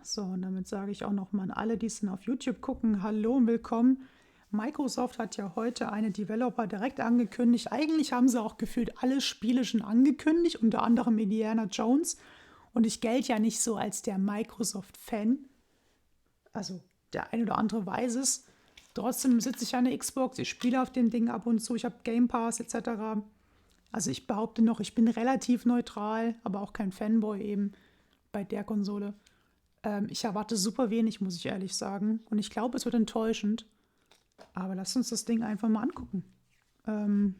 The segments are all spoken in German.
So, und damit sage ich auch nochmal an alle, die es dann auf YouTube gucken, hallo und willkommen. Microsoft hat ja heute eine Developer direkt angekündigt. Eigentlich haben sie auch gefühlt alle Spiele schon angekündigt, unter anderem Indiana Jones. Und ich gelte ja nicht so als der Microsoft-Fan. Also der ein oder andere weiß es. Trotzdem sitze ich an der Xbox, ich spiele auf dem Ding ab und zu, ich habe Game Pass etc. Also ich behaupte noch, ich bin relativ neutral, aber auch kein Fanboy eben bei der Konsole. Ich erwarte super wenig, muss ich ehrlich sagen. Und ich glaube, es wird enttäuschend. Aber lass uns das Ding einfach mal angucken. Ähm,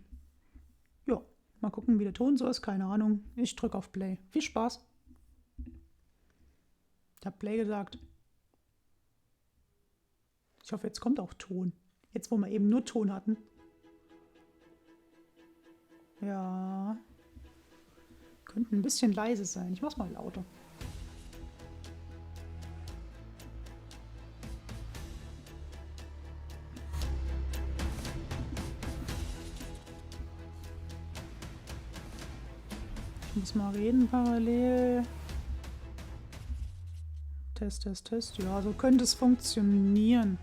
ja, mal gucken, wie der Ton so ist. Keine Ahnung. Ich drücke auf Play. Viel Spaß. Ich habe Play gesagt. Ich hoffe, jetzt kommt auch Ton. Jetzt, wo wir eben nur Ton hatten. Ja. Könnte ein bisschen leise sein. Ich mach's mal lauter. Ich muss mal reden parallel. Test, Test, Test. Ja, so könnte es funktionieren.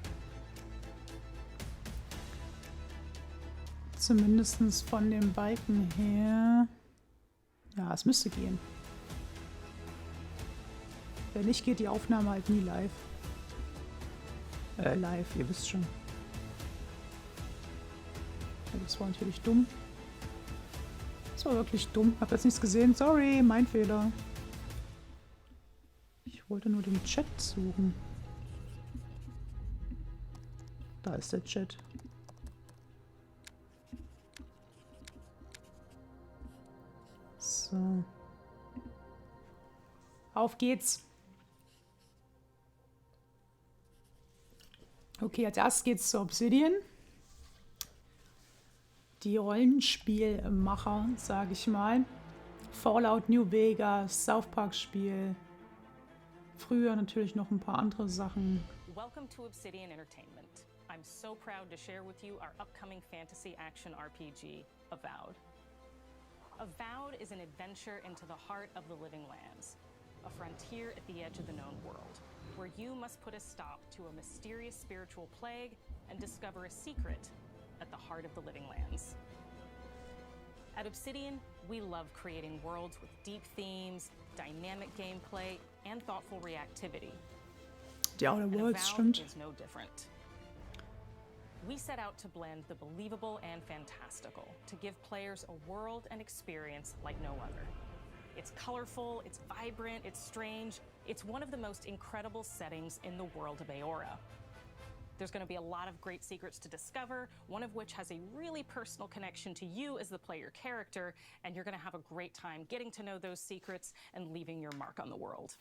Zumindest von dem Balken her. Ja, es müsste gehen. Wenn nicht, geht die Aufnahme halt nie live. Live, ihr wisst schon. Ja, das war natürlich dumm. Das war wirklich dumm. Hab jetzt nichts gesehen. Sorry, mein Fehler. Ich wollte nur den Chat suchen. Da ist der Chat. So. Auf geht's. Okay, als erstes geht's zu Obsidian. Die Rollenspielmacher, sage ich mal. Fallout New Vegas, South Park Spiel. Früher natürlich noch ein paar andere Sachen. Welcome to Obsidian Entertainment. I'm so proud to share with you our upcoming fantasy action RPG, Avowed. Avowed is an adventure into the heart of the Living Lands, a frontier at the edge of the known world, where you must put a stop to a mysterious spiritual plague and discover a secret at the heart of the Living Lands. At Obsidian, we love creating worlds with deep themes, dynamic gameplay, and thoughtful reactivity. Die Outer And Worlds, Avowed stimmt. is no different. We set out to blend the believable and fantastical to give players a world and experience like no other. It's colorful, it's vibrant, it's strange. It's one of the most incredible settings in the world of Aora. There's going to be a lot of great secrets to discover, one of which has a really personal connection to you as the player character, and you're going to have a great time getting to know those secrets and leaving your mark on the world.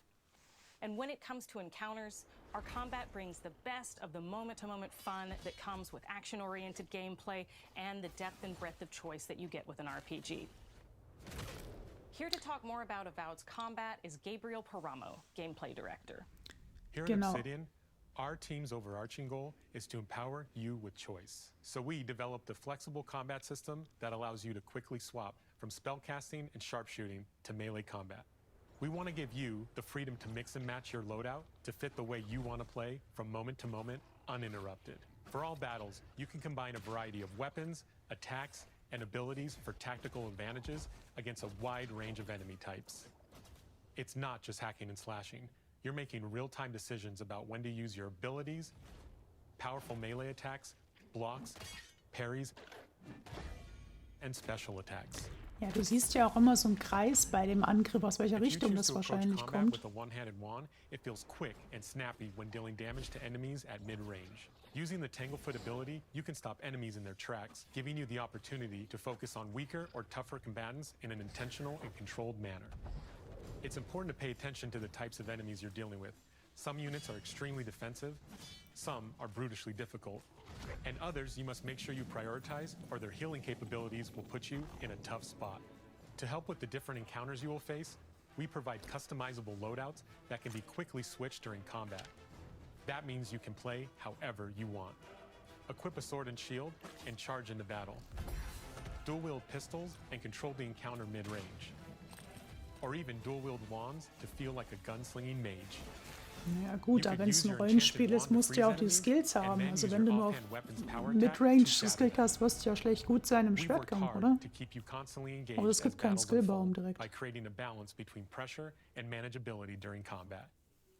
And when it comes to encounters, our combat brings the best of the moment-to-moment fun that comes with action-oriented gameplay and the depth and breadth of choice that you get with an RPG. Here to talk more about Avowed's combat is Gabriel Paramo, Gameplay Director. Here at Obsidian, our team's overarching goal is to empower you with choice. So we developed a flexible combat system that allows you to quickly swap from spellcasting and sharpshooting to melee combat. We want to give you the freedom to mix and match your loadout to fit the way you want to play from moment to moment, uninterrupted. For all battles, you can combine a variety of weapons, attacks, and abilities for tactical advantages against a wide range of enemy types. It's not just hacking and slashing. You're making real-time decisions about when to use your abilities, powerful melee attacks, blocks, parries, and special attacks. Ja, du siehst ja auch immer so einen Kreis bei dem Angriff, aus welcher Richtung das wahrscheinlich kommt. With a one-handed wand, it feels quick and snappy when dealing damage to enemies at mid-range. Using the Tanglefoot ability, you can stop enemies in their tracks, giving you the opportunity to focus on weaker or tougher combatants in an intentional and controlled manner. It's important to pay attention to the types of enemies you're dealing with. Some units are extremely defensive, some are brutishly difficult, and others you must make sure you prioritize or their healing capabilities will put you in a tough spot. To help with the different encounters you will face, we provide customizable loadouts that can be quickly switched during combat. That means you can play however you want. Equip a sword and shield and charge into battle. Dual-wield pistols and control the encounter mid-range. Or even dual-wield wands to feel like a gunslinging mage. Naja gut, aber wenn es ein Rollenspiel ist, musst du ja auch die Skills haben. Also wenn du nur auf Midrange-Skill hast, wirst du ja schlecht gut sein im Schwertkampf, oder? Aber es gibt keinen Skillbaum direkt.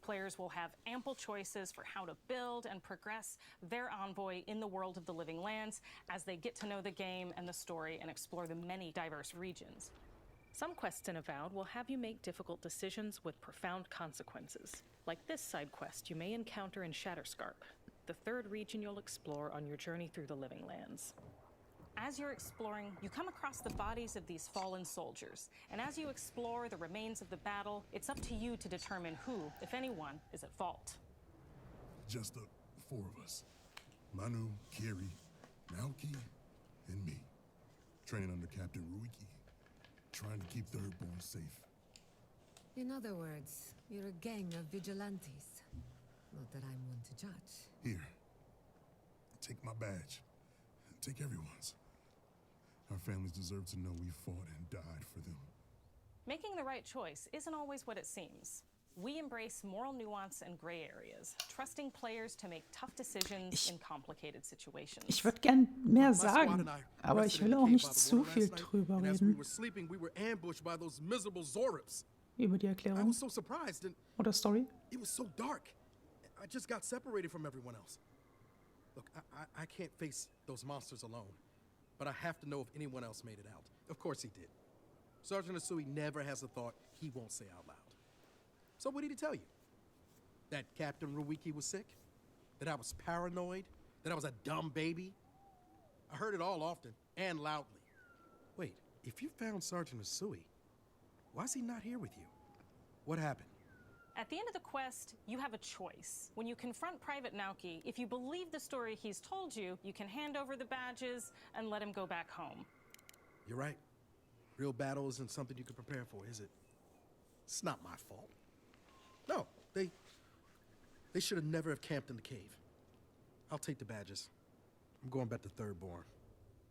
Players will have ample choices for how to build and progress their envoy in the world of the living lands as they get to know the game and the story and explore the many diverse regions. Some quests in Avowed will have you make difficult decisions with profound consequences. Like this side quest you may encounter in Shatterscarp, the third region you'll explore on your journey through the Living Lands. As you're exploring, you come across the bodies of these fallen soldiers. And as you explore the remains of the battle, it's up to you to determine who, if anyone, is at fault. Just the 4 of us. Manu, Kiri, Naoki, and me. Training under Captain Ruiki. Trying to keep Thirdborn safe. In other words, you're a gang of vigilantes. Not that I'm one to judge. Here. Take my badge. Take everyone's. Our families deserve to know we fought and died for them. Making the right choice isn't always what it seems. We embrace moral nuance and gray areas, trusting players to make tough decisions in complicated situations. Ich würde gern mehr sagen, aber ich will auch nicht zu viel drüber reden. Über die Erklärung. Oder Story. It was so dark. I just got separated from everyone else. Look, I can't face those monsters alone, but I have to know if anyone else made it out. Of course he did. Sergeant Asui never has a thought he won't say out loud. So what did he tell you? That Captain Ruiki was sick? That I was paranoid? That I was a dumb baby? I heard it all often and loudly. Wait, if you found Sergeant Asui, why is he not here with you? What happened? At the end of the quest, you have a choice. When you confront Private Naoki, if you believe the story he's told you, you can hand over the badges and let him go back home. You're right. Real battle isn't something you can prepare for, is it? It's not my fault. No, they should have never have camped in the cave. I'll take the badges. I'm going back to Thirdborn.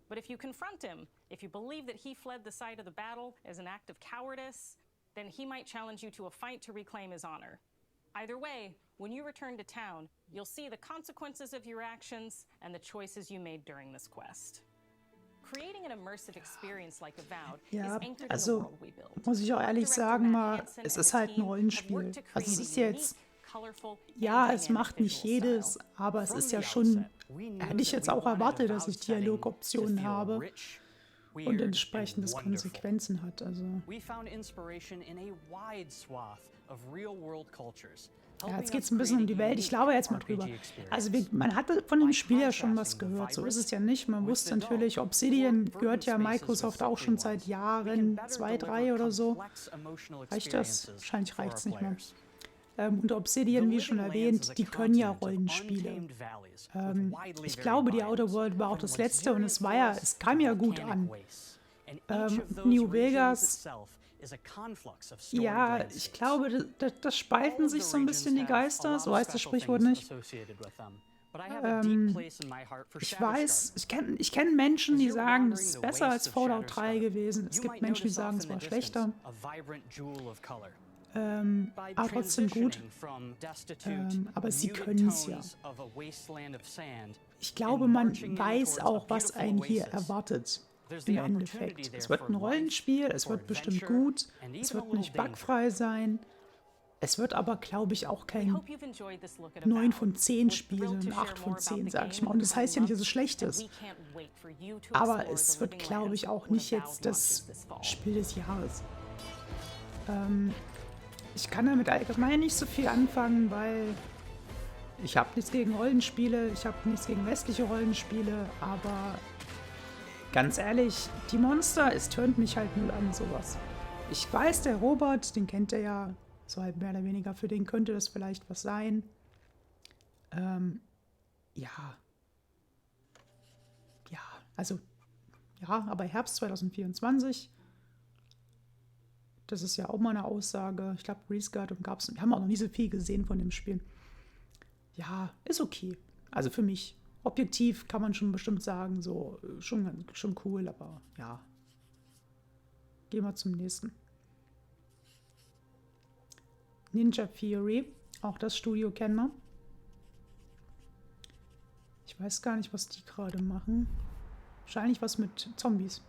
But if you confront him, if you believe that he fled the site of the battle as an act of cowardice, then he might challenge you to a fight to reclaim his honor. Either way, when you return to town, you'll see the consequences of your actions and the choices you made during this quest. Creating an immersive experience like Avowed is anchored in the world we build. Muss ich auch ehrlich sagen, mal, es ist halt ein Rollenspiel. Also es ist jetzt, ja, es macht nicht jedes, aber es ist ja schon, hätte ich jetzt auch erwartet, dass ich Dialogoptionen habe und entsprechendes Konsequenzen hat. Also. Ja, jetzt geht es ein bisschen um die Welt. Ich glaube jetzt mal drüber. Also man hatte von dem Spiel ja schon was gehört. So ist es ja nicht. Man wusste natürlich, Obsidian gehört ja Microsoft auch schon seit Jahren, 2, 3 oder so. Reicht das? Wahrscheinlich reicht es nicht mehr. Und Obsidian, wie schon erwähnt, die können ja Rollenspiele. Ich glaube, die Outer World war auch das letzte und es kam ja gut an. New Vegas, ja, ich glaube, da spalten sich so ein bisschen die Geister, so heißt das Sprichwort nicht. Ich weiß, ich kenn Menschen, die sagen, es ist besser als Fallout 3 gewesen. Es gibt Menschen, die sagen, es war schlechter. Aber trotzdem gut. Aber sie können es ja. Ich glaube, man weiß auch, was einen hier erwartet. Im Endeffekt. Es wird ein Rollenspiel, es wird bestimmt gut, es wird nicht bugfrei sein. Es wird aber, glaube ich, auch kein 9 von 10 Spiel, sondern 8 von 10, sage ich mal. Und das heißt ja nicht, dass es schlecht ist. Aber es wird, glaube ich, auch nicht jetzt das Spiel des Jahres. Ich kann damit allgemein nicht so viel anfangen, weil ich habe nichts gegen Rollenspiele, ich habe nichts gegen westliche Rollenspiele, aber ganz ehrlich, die Monster, es tönt mich halt null an, sowas. Ich weiß, der Robert, den kennt er ja, so halt mehr oder weniger, für den könnte das vielleicht was sein. Ja, aber Herbst 2024, das ist ja auch mal eine Aussage. Ich glaube, Resguard und wir haben auch noch nie so viel gesehen von dem Spiel. Ja, ist okay. Also für mich. Objektiv kann man schon bestimmt sagen, so schon cool, aber ja. Gehen wir zum nächsten. Ninja Theory. Auch das Studio kennen wir. Ich weiß gar nicht, was die gerade machen. Wahrscheinlich was mit Zombies.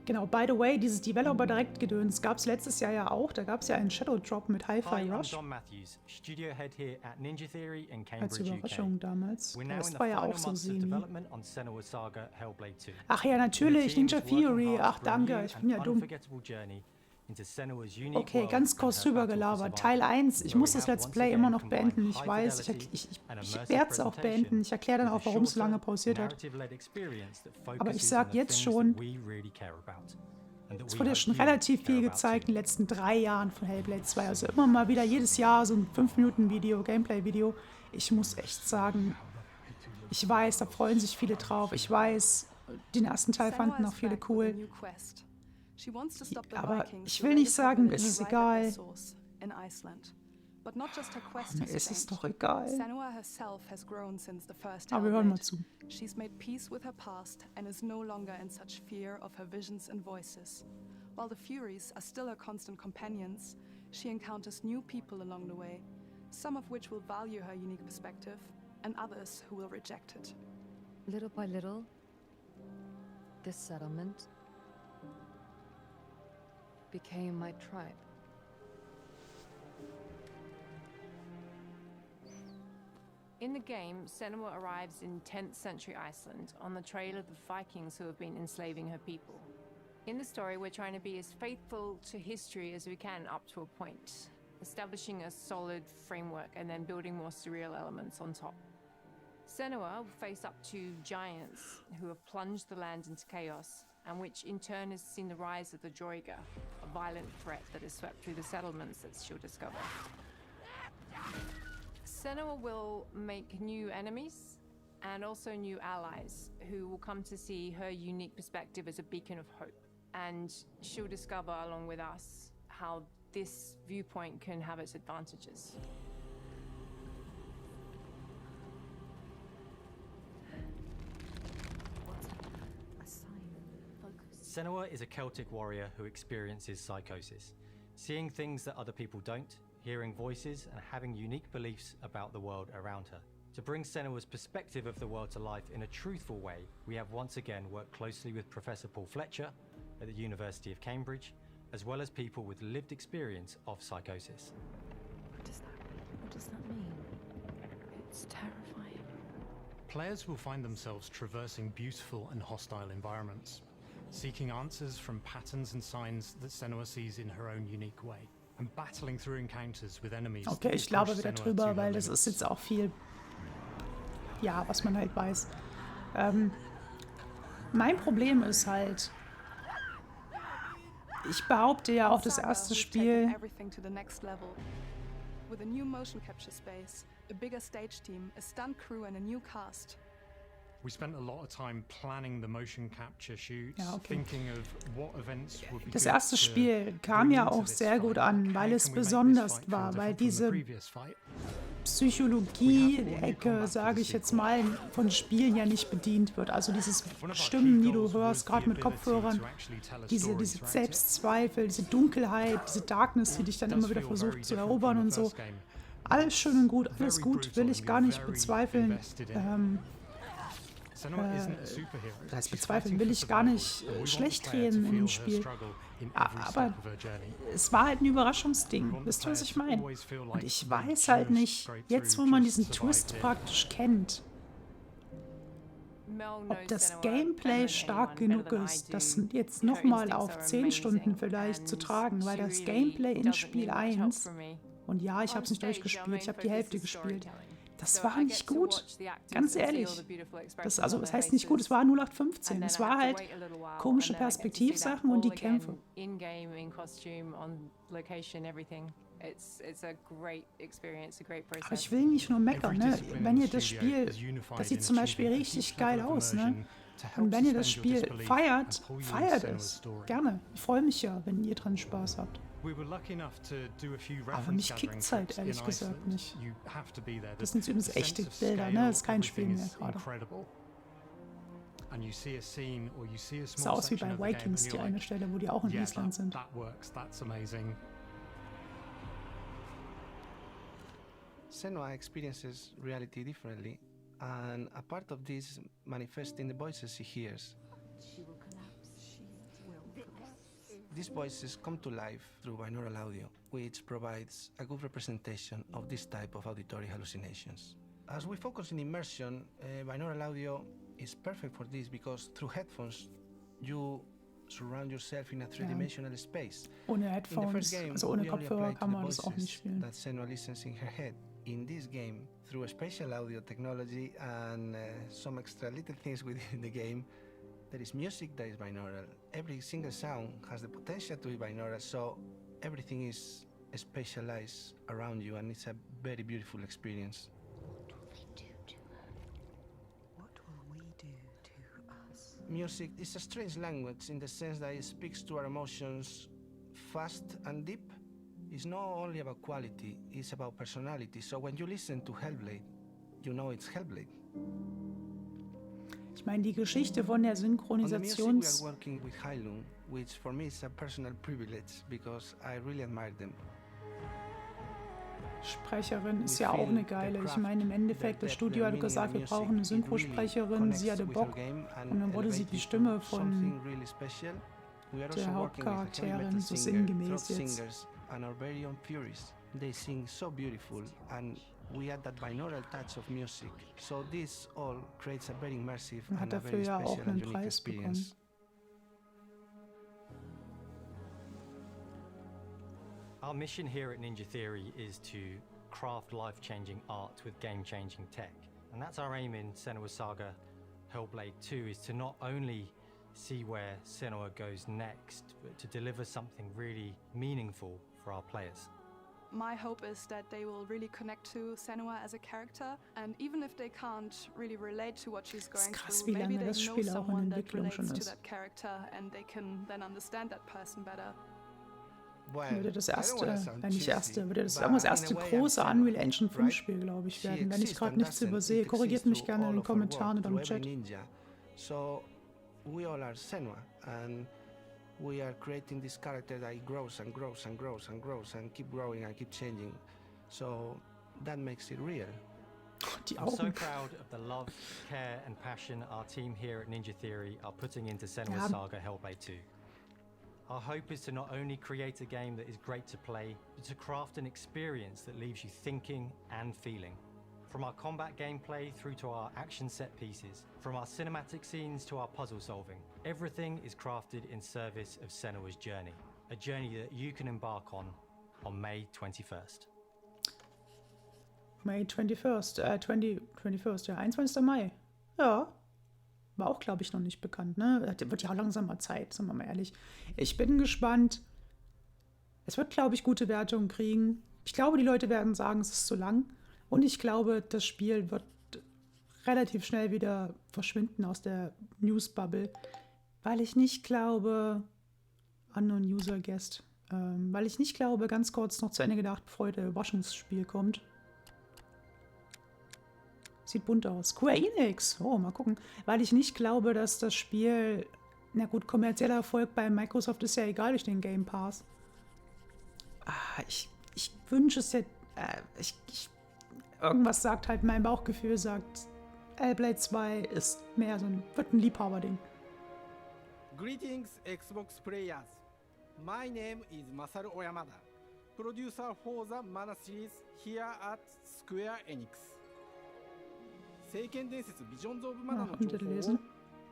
Genau, by the way, dieses Developer-Direct-Gedöns gab es letztes Jahr ja auch. Da gab es ja einen Shadow Drop mit Hi-Fi Hi, I'm Rush. Don Matthews, studio head here at Ninja Theory in Als Cambridge, Überraschung UK. damals. We're now in Das the war ja final auch so months of semi. development on Senua's Saga Hellblade 2. Ach ja, natürlich, Ninja Theory. Ach, danke, ich bin ja dumm. Okay, ganz kurz drüber gelabert. Teil 1, ich muss das Let's Play immer noch beenden. Ich weiß, ich werde es auch beenden. Ich erkläre dann auch, warum es so lange pausiert hat. Aber ich sage jetzt schon, es wurde ja schon relativ viel gezeigt in den letzten 3 Jahren von Hellblade 2. Also immer mal wieder jedes Jahr so ein 5-Minuten-Video, Gameplay-Video. Ich muss echt sagen, ich weiß, da freuen sich viele drauf. Ich weiß, den ersten Teil fanden auch viele cool. Aber ich will nicht sagen, es ist egal. Mir ist es doch egal. Aber wir hören mal zu. She's made peace with her past and is no longer in such fear of her visions and voices. While the Furies are still her constant companions, she encounters new people along the way, some of which will value her unique perspective and others who will reject it. Little by little, this settlement became my tribe. In the game, Senua arrives in 10th century Iceland on the trail of the Vikings who have been enslaving her people. In the story, we're trying to be as faithful to history as we can up to a point, establishing a solid framework and then building more surreal elements on top. Senua will face up to giants who have plunged the land into chaos, and which in turn has seen the rise of the Droiga, a violent threat that has swept through the settlements that she'll discover. Senua will make new enemies and also new allies who will come to see her unique perspective as a beacon of hope. And she'll discover along with us how this viewpoint can have its advantages. Senua is a Celtic warrior who experiences psychosis, seeing things that other people don't, hearing voices and having unique beliefs about the world around her. To bring Senua's perspective of the world to life in a truthful way, we have once again worked closely with Professor Paul Fletcher at the University of Cambridge, as well as people with lived experience of psychosis. What does that mean? It's terrifying. Players will find themselves traversing beautiful and hostile environments, seeking answers from patterns and signs that Senua sees in her own unique way. And battling through encounters with enemies. Okay, ich glaube wieder drüber, weil das ist jetzt auch viel, ja, was man halt weiß. Mein Problem ist halt, ich behaupte ja auch, das erste Spiel With a new motion capture space, a bigger stage team, a stunt crew and a new cast. We spent a lot of time planning the motion capture shoots, thinking of what events would be. Das erste Spiel kam ja auch sehr gut an, weil es besonders war, weil diese Psychologie-Ecke, sage ich jetzt mal, von Spielen ja nicht bedient wird. Also dieses Stimmen, die du hörst, gerade mit Kopfhörern, diese Selbstzweifel, diese Dunkelheit, diese Darkness, die dich dann immer wieder versucht zu erobern und so. Alles schön und gut, alles gut, will ich gar nicht bezweifeln. Das heißt, bezweifeln will ich gar nicht schlecht reden in dem Spiel. Aber es war halt ein Überraschungsding. Wisst ihr, was ich meine? Und ich weiß halt nicht, jetzt wo man diesen Twist praktisch kennt, ob das Gameplay stark genug ist, das jetzt nochmal auf 10 Stunden vielleicht zu tragen, weil das Gameplay in Spiel 1, und ja, ich habe es nicht durchgespielt, ich habe die Hälfte gespielt, das war nicht gut, ganz ehrlich. Das heißt nicht gut, es war 0815. Es war halt komische Perspektivsachen und die Kämpfe. Aber ich will nicht nur meckern, ne? Wenn ihr das Spiel, das sieht zum Beispiel richtig geil aus, ne? Und wenn ihr das Spiel feiert, feiert es. Gerne. Ich freue mich ja, wenn ihr dran Spaß habt. Aber mich kickt es halt ehrlich gesagt nicht. Das sind übrigens echte Bilder, ne? Das ist kein Spiel mehr gerade. Es sah aus wie bei Vikings, die eine Stelle, wo die auch in Island sind. Senua experiences reality differently, and a part of this manifests in the voices she hears. She will collapse. She will collapse. These voices come to life through binaural audio, which provides a good representation of this type of auditory hallucinations. As we focus in immersion, binaural audio is perfect for this because through headphones you surround yourself in a three-dimensional space. Ohne In the Headphones, first game, also ohne we only Kopfhörer applied to kann the man das auch nicht voices spielen. that Senua listens in her head. In this game, through spatial audio technology and some extra little things within the game, there is music that is binaural. Every single sound has the potential to be binaural, so everything is spatialized around you, and it's a very beautiful experience. What will we do to us? Music is a strange language in the sense that it speaks to our emotions fast and deep. It's not only about quality, it's about personality. So when you listen to Hellblade, you know it's Hellblade. Ich meine, die Geschichte von der On the music, we are Synchronisations... working with Heilung, which for me is a personal privilege because I really admire them. Sprecherin ist ja auch eine geile. Ich meine, im Endeffekt, das Studio hat gesagt, wir brauchen eine Synchrosprecherin. Sie hatte Bock. Und dann wurde sie die Stimme von der Hauptcharakterin so sinngemäß jetzt. And our very own Furies. They sing so beautiful, and we add that binaural touch of music. So this all creates a very immersive Und hat and a dafür very ja auch special and einen unique Preis bekommen. experience. Our mission here at Ninja Theory is to craft life-changing art with game-changing tech. And that's our aim in Senua's Saga Hellblade 2, is to not only see where Senua goes next, but to deliver something really meaningful for our players. My hope is that they will really connect to Senua as a character, and even if they can't really relate to what she's going krass, through, wie maybe lange they das know Spiel auch in someone that Entwicklung relates schon to ist. that character and they can then understand that person better. Würde das erste, würde das but irgendwas in a erste way I'm große Senua, Unreal Engine 5 right? Spiel, glaube ich, She werden. Wenn ich exists gerade and nichts doesn't. übersehe, It korrigiert exists mich through gerne in all den of our work, Kommentaren oder im through every Chat. ninja. So we all are Senua, and we are creating this character that grows and grows and grows and grows and keep growing and keep changing. So that makes it real. Die I'm so Augen. proud of the love, care and passion our team here at Ninja Theory are putting into Senua's Ja. Saga Hellblade 2. Our hope is to not only create a game that is great to play, but to craft an experience that leaves you thinking and feeling. From our combat gameplay through to our action set pieces, from our cinematic scenes to our puzzle solving, everything is crafted in service of Senua's journey. A journey that you can embark on May 21st. May 21st, 21st, ja, 21. Mai. Ja, war auch, glaube ich, noch nicht bekannt, ne? Das wird ja auch langsam mal Zeit, sagen wir mal ehrlich. Ich bin gespannt. Es wird, glaube ich, gute Wertungen kriegen. Ich glaube, die Leute werden sagen, es ist zu lang. Und ich glaube, das Spiel wird relativ schnell wieder verschwinden aus der News-Bubble, weil ich nicht glaube, Unknown User Guest, weil ich nicht glaube, ganz kurz noch zu Ende gedacht, bevor der Überraschungsspiel kommt. Sieht bunt aus. Square Enix. Oh, mal gucken. Weil ich nicht glaube, dass das Spiel... Na gut, kommerzieller Erfolg bei Microsoft ist ja egal durch den Game Pass. Ich wünsche es ja... irgendwas sagt halt, mein Bauchgefühl sagt, Hellblade 2 ist mehr so wird ein Liebhaberding. Greetings, Xbox players. My name is Masaru Oyamada, producer for the Mana series here at Square Enix. 聖剣伝説ビジョンズ・オブ・マナの情報を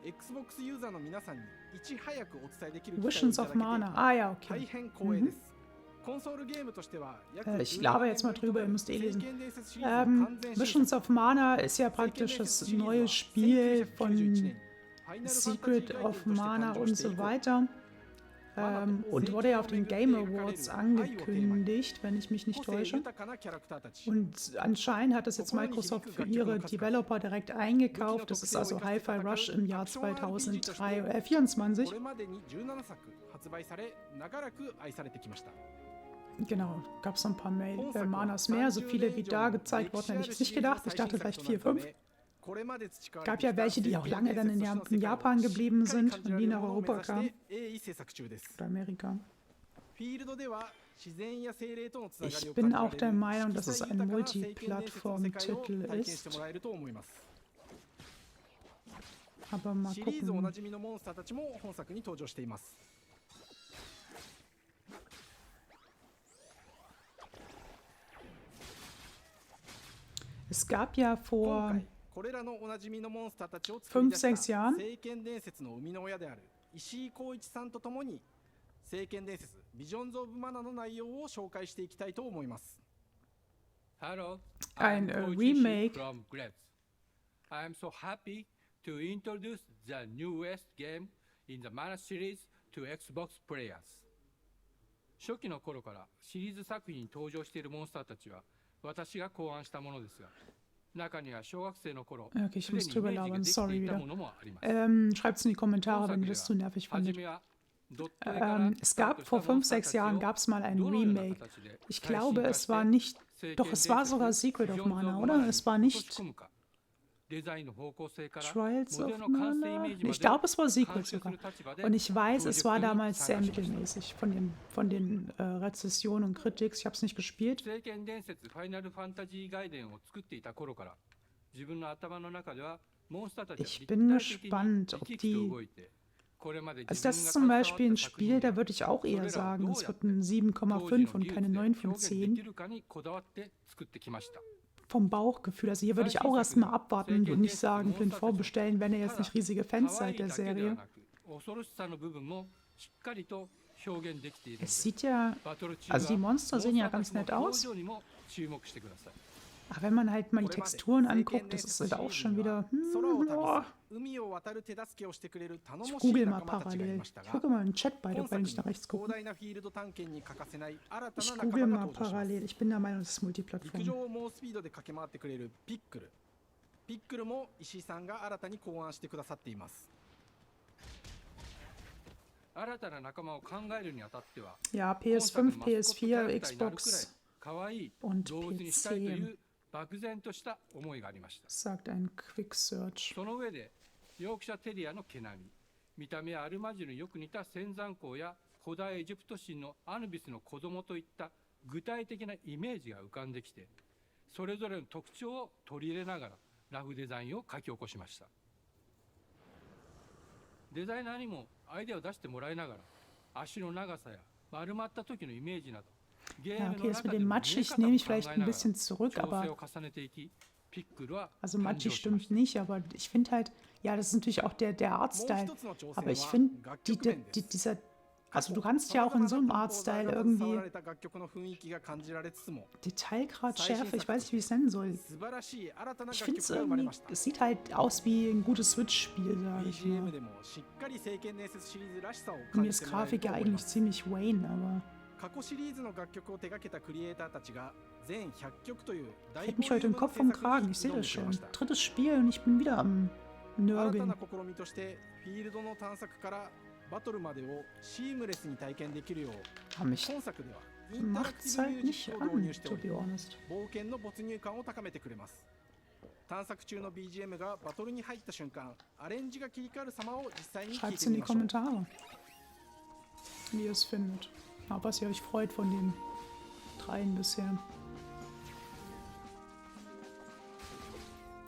Xbox ユーザーの皆さんにいち早くお伝えできる機会をいた Visions だ of けて Mana. Ja, okay. 大変光栄です。コンソールゲームとしては約 Ich laber jetzt mal drüber, ihr müsst eh lesen. Visions of Mana ist ja praktisch das neue Spiel von Secret of Mana und so weiter. Und wurde ja auf den Game Awards angekündigt, wenn ich mich nicht täusche. Und anscheinend hat das jetzt Microsoft für ihre Developer direkt eingekauft. Das ist also Hi-Fi Rush im Jahr 2024. Genau, gab es noch ein paar Manas mehr, so viele wie da gezeigt wurden, hätte ich jetzt nicht gedacht. Ich dachte vielleicht 4, 5. Gab ja welche, die auch lange dann in Japan geblieben sind und nie nach Europa kamen. Oder Amerika. Ich bin auch der Meinung, dass es ein Multiplattform-Titel ist. Aber mal gucken. Es gab ja vor 5, 6 Jahren ein Remake. I am so happy to introduce the newest game in the Mana series to Xbox players. 初期の頃からシリーズ作品に登場しているモンスターたちは私が考案したものですが、中には小学生の頃、 Okay, ich muss drüber labern, sorry wieder. Schreibt es in die Kommentare, wenn ihr das zu nervig fandet. Es gab vor 5, 6 Jahren gab es mal ein Remake. Ich glaube, es war nicht, doch es war sogar Secret of Mana, oder? Es war nicht Trials of Mana? Ich glaube, es war Secret sogar. Und ich weiß, es war damals sehr mittelmäßig von den Rezessionen und Kritik. Ich habe es nicht gespielt. Ich bin gespannt, ob die... Also das ist zum Beispiel ein Spiel, da würde ich auch eher sagen, es wird ein 7,5 und keine 9 von 10. Vom Bauchgefühl. Also hier würde ich auch erstmal abwarten und nicht sagen, blind vorbestellen, wenn ihr jetzt nicht riesige Fans seid der Serie. Es sieht ja, also die Monster sehen ja ganz nett aus. Aber wenn man halt mal die Texturen anguckt, das ist halt auch schon wieder... Ich google mal parallel. Ich gucke mal im Chat beide, weil ich nach rechts gucke. Ich google mal parallel. Ich bin der Meinung, das ist Multiplattform. 新たな仲間を考えるにあたっては、 Ja, PS5, PS4, Xbox und PC. Sagt ein Quick Search. その上で、ヨークシャテリアの毛並み、見た目はアルマジルによく似た仙山港や古代エジプト神のアヌビスの子供といった具体的なイメージが浮かんできて、それぞれの特徴を取り入れながらラフデザインを書き起こしました。デザイナーにもアイデアを出してもらいながら、足の長さや丸まった時のイメージなど、 Ja, okay, das mit dem Matschig nehme ich vielleicht ein bisschen zurück, aber... Also matschig stimmt nicht, aber ich finde halt... Ja, das ist natürlich auch der Artstyle, aber ich finde, dieser... Also du kannst ja auch in so einem Artstyle irgendwie... Detailgrad, Schärfe, ich weiß nicht, wie ich es nennen soll. Ich finde es irgendwie... Es sieht halt aus wie ein gutes Switch-Spiel, sage ich mal. Mir ist Grafik ja eigentlich ziemlich Wayne, aber... Ich hätte mich heute im Kopf vom Kragen, ich sehe das schon. 3. Spiel und ich bin wieder am Nörgeln. Aber mich macht es halt nicht an, to be honest. 探索中の BGM がバトルに入った瞬間、アレンジが切り替わる様を実際に聞いてみましょう。Schreibt's in die Kommentare, wie ihr es findet. Aber was ihr euch freut von den 3 bisher.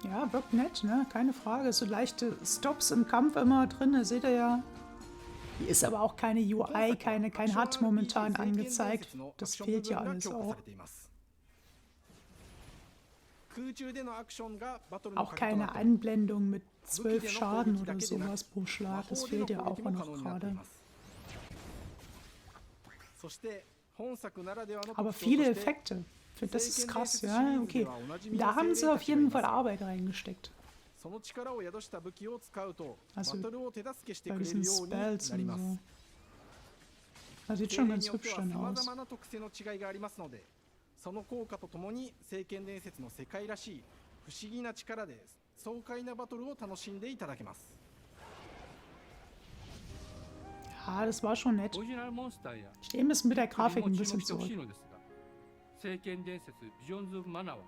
Ja, wirkt nett, ne? Keine Frage. So leichte Stops im Kampf immer drin, das seht ihr ja. Hier ist aber auch keine UI, kein HUD momentan angezeigt. Das fehlt ja alles auch. Auch keine Einblendung mit 12 Schaden oder sowas pro Schlag. Das fehlt ja auch noch gerade. Aber viele Effekte. Das ist krass, ja, okay. Da haben sie auf jeden Fall Arbeit reingesteckt. Also bei diesen Spells und so. Das sieht schon ganz hübsch dann aus. その効果とともに聖剣伝説の世界らしい不思議な力で爽快なバトルを楽しんでいただけます。Ja, das war schon nett. Ich stehe ein bisschen mit der Grafik ein bisschen zurück. 聖剣伝説ビジョンズ・オブ・マナは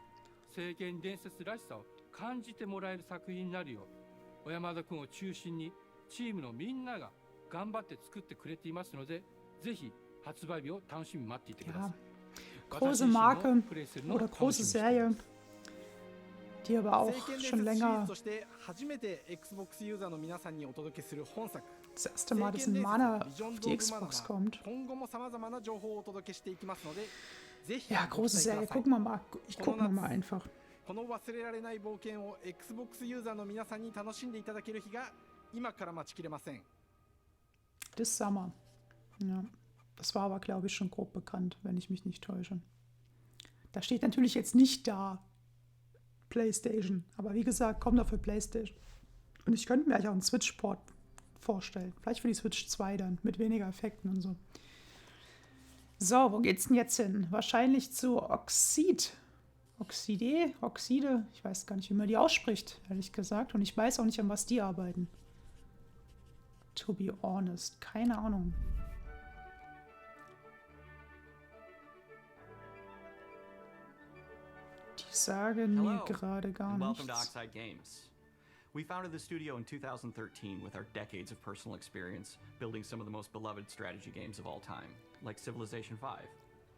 聖剣伝説らしさを感じてもらえる作品になるよう小山田君を中心にチームのみんなが頑張って作ってくれていますので、ぜひ発売日を楽しみに待っていてください。 Große Marke oder große Serie, die aber auch schon länger. として初めて Xbox ユーザーの皆さんにお届けする本作。 Das erste Mal, dass ein Mana auf die Xbox kommt. 今後も様々な情報をお届けしていきますので、ぜひ Ja, ご期 große 待くだ Serie. さい。 Gucken wir mal. Ich gucke mal einfach. この忘れられない冒険を Xbox ユーザーの皆さんに楽しんでいただける日が今から待ちきれません。 This Summer. Ja. Das war aber, glaube ich, schon grob bekannt, wenn ich mich nicht täusche. Da steht natürlich jetzt nicht da PlayStation. Aber wie gesagt, kommt auch für PlayStation. Und ich könnte mir eigentlich auch einen Switch-Port vorstellen. Vielleicht für die Switch 2 dann, mit weniger Effekten und so. So, wo geht's denn jetzt hin? Wahrscheinlich zu Oxide. Oxide? Ich weiß gar nicht, wie man die ausspricht, ehrlich gesagt. Und ich weiß auch nicht, an was die arbeiten. To be honest. Keine Ahnung. Die sagen mir gerade gar welcome to nichts. Oxide Games. We founded the studio in 2013 with our decades of personal experience building some of the most beloved strategy games of all time, like Civilization V.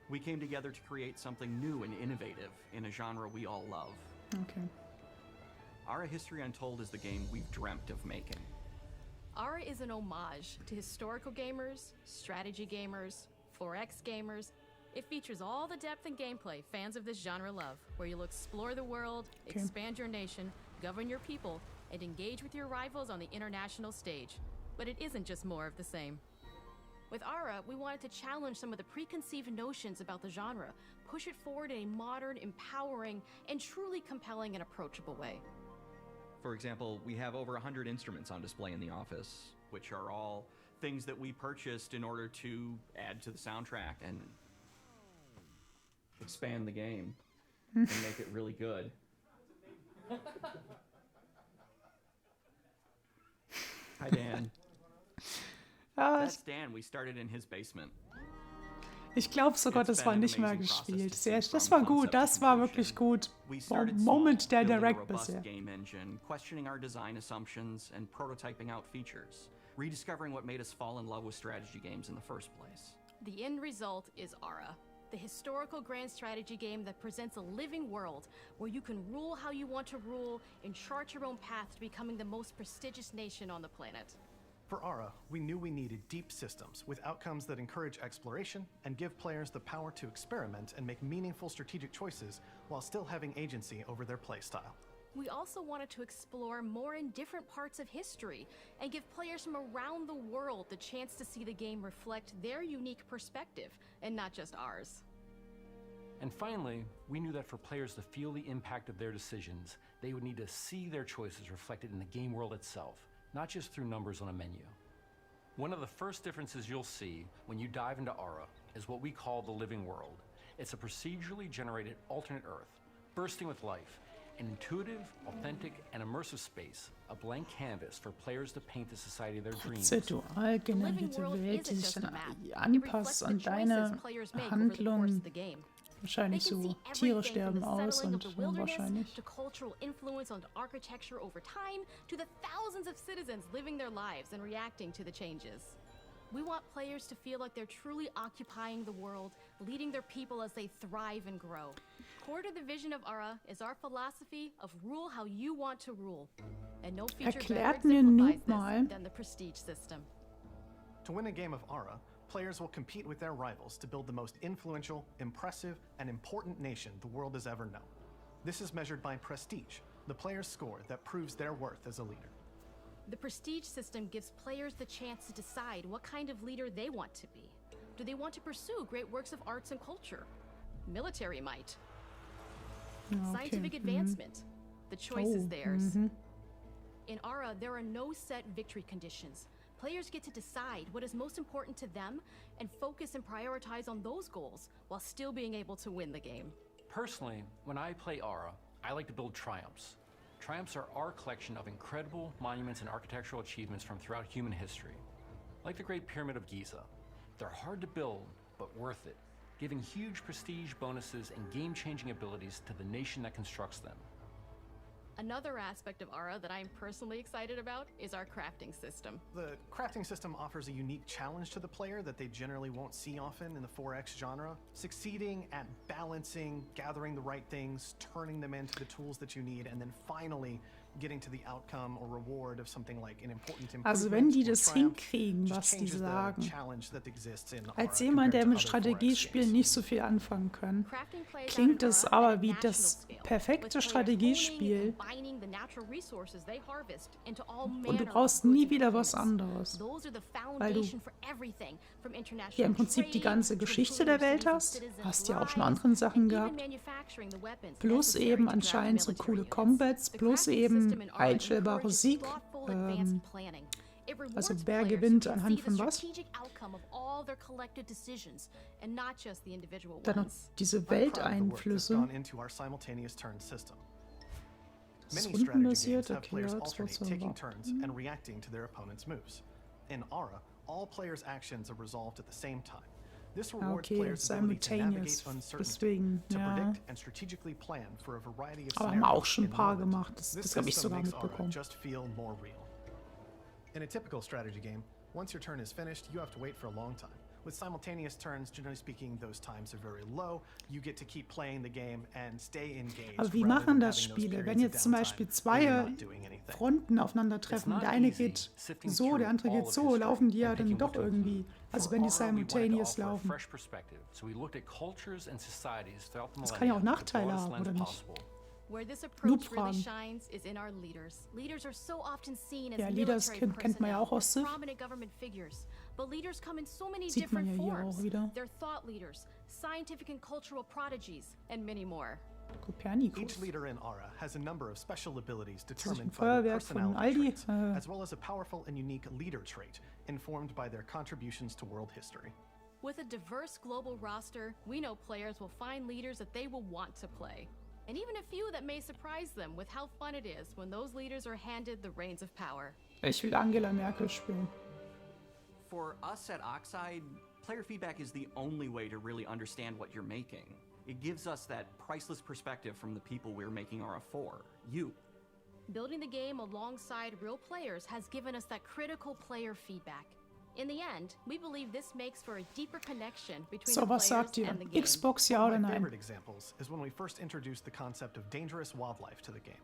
We came together to create something new and innovative in a genre we all love. Okay. Ara History Untold is the game we've dreamt of making. Ara is an homage to historical gamers, strategy gamers, 4X gamers. It features all the depth and gameplay fans of this genre love, where you'll explore the world, expand your nation, govern your people, and engage with your rivals on the international stage. But it isn't just more of the same. With Ara, we wanted to challenge some of the preconceived notions about the genre, push it forward in a modern, empowering, and truly compelling and approachable way. For example, we have over 100 instruments on display in the office, which are all things that we purchased in order to add to the soundtrack and expand the game and make it really good. Hi, Dan. That's Dan. We started in his basement. Ich glaube sogar, das war nicht mehr gespielt. Das war gut, das war wirklich gut. Moment der Direct bisher. Game engine, questioning our design assumptions and prototyping out features, rediscovering what made us fall in love with strategy games in the first place. The end result is Ara, the historical grand strategy game that presents a living world where you can rule how you want to rule and chart your own path to becoming the most prestigious nation on the planet. For Ara, we knew we needed deep systems with outcomes that encourage exploration and give players the power to experiment and make meaningful strategic choices while still having agency over their playstyle. We also wanted to explore more in different parts of history and give players from around the world the chance to see the game reflect their unique perspective and not just ours. And finally, we knew that for players to feel the impact of their decisions, they would need to see their choices reflected in the game world itself, not just through numbers on a menu. One of the first differences you'll see when you dive into Ara is what we call the living world. It's a procedurally generated alternate Earth, bursting with life, an intuitive, authentic, and immersive space, a blank canvas for players to paint the society of their dreams. Prozedural generierte Welt, die sich anpasst an deine Handlung. Wahrscheinlich so, Tiere sterben aus und wahrscheinlich. To cultural influence on architecture over time, to the thousands of citizens living their lives and reacting to the changes. We want players to feel like they're truly occupying the world, leading their people as they thrive and grow. Core to the vision of Ara is our philosophy of rule how you want to rule. And no feature better exemplifies this than the prestige system. To win a game of Ara, players will compete with their rivals to build the most influential, impressive, and important nation the world has ever known. This is measured by prestige, the player's score that proves their worth as a leader. The prestige system gives players the chance to decide what kind of leader they want to be. Do they want to pursue great works of arts and culture? Military might. Scientific advancement. The choice is theirs. In Ara, there are no set victory conditions. Players get to decide what is most important to them and focus and prioritize on those goals while still being able to win the game. Personally, when I play Ara, I like to build triumphs. Triumphs are our collection of incredible monuments and architectural achievements from throughout human history. Like the Great Pyramid of Giza. They're hard to build, but worth it, giving huge prestige bonuses and game-changing abilities to the nation that constructs them. Another aspect of Ara that I'm personally excited about is our crafting system. The crafting system offers a unique challenge to the player that they generally won't see often in the 4X genre. Succeeding at balancing, gathering the right things, turning them into the tools that you need, and then finally getting to the outcome or reward of something like an important improvement. Also wenn die or das triumph, hinkriegen, just was die changes the sagen. challenge that exists in Als Ara jemand, der compared mit to other 4X Strategiespielen games. nicht so viel anfangen kann, Crafting plays out klingt in es Ara aber at a wie national das scale, perfekte with players Strategiespiel owning and combining the natural resources they harvest into all und du manner brauchst of goods nie and wieder was components. anderes, Those are the weil du foundation for everything, from hier international im Prinzip die trade ganze to Geschichte improving der your Welt cities and hast, citizens' hast ja auch schon lives, andere Sachen and even gehabt, manufacturing the weapons plus necessary eben to draft anscheinend so military coole units. Combats, The plus crafting eben system in Ara einstellbare encourages Sieg. thoughtful, advanced planning. It rewards Also wer players who gewinnt can anhand see the von was? strategic outcome of all their collected decisions and not just the individual Dann noch ones. diese I'm proud of the work that's Welteinflüsse. gone into our simultaneous turn system. Das ist Many strategy rundenbasiert, games have okay, players ja, das alternate war's taking aber. turns and reacting to their opponent's moves. In Ara, all players' actions are resolved at the same time. This rewards Okay, players' ability to navigate simultaneous, uncertainty, deswegen, to ja. predict and strategically plan for a variety of Aber haben scenarios auch schon ein in paar moment. gemacht, das This habe ich system sogar makes Ara mitbekommen. just feel more real. In a typical strategy game, once your turn is finished, you have to wait for a long time. With simultaneous turns, generally speaking, those times are very low. You get to keep playing the game and stay engaged. Aber wie rather machen than das having those Spiele? Wenn periods of jetzt zum downtime Beispiel where zwei you're not doing anything. Fronten aufeinandertreffen, der eine geht so, der andere geht so, laufen die ja dann doch irgendwie. Also wenn die simultaneous laufen. Das kann ja auch Nachteile haben, oder nicht? Where this approach really Noob-Fragen. shines is in our leaders. Leaders are so often seen as Ja, Leaders military kennt man ja auch aus Civ. prominent government figures. But leaders come in so many Sieht man different ja hier forms. auch wieder. They're thought leaders, scientific and cultural prodigies, and many more. Kopernikus. Each leader in Ara has a number of special abilities ist ein determined by their Feuerwerk von personality Aldi. traits, as well as a powerful and unique leader trait informed by their contributions to world history. With a diverse global roster, we know players will find leaders that they will want to play. And even a few that may surprise them with how fun it is when those leaders are handed the reins of power. Ich will Angela Merkel spielen. For us at Oxide, player feedback is the only way to really understand what you're making. It gives us that priceless perspective from the people we're making Ara for, you. Building the game alongside real players has given us that critical player feedback. In the end, we believe this makes for a deeper connection between So, the was players sagt ihr? and the game. Xbox ja One oder of my nein? favorite examples is when we first introduced the concept of dangerous wildlife to the game.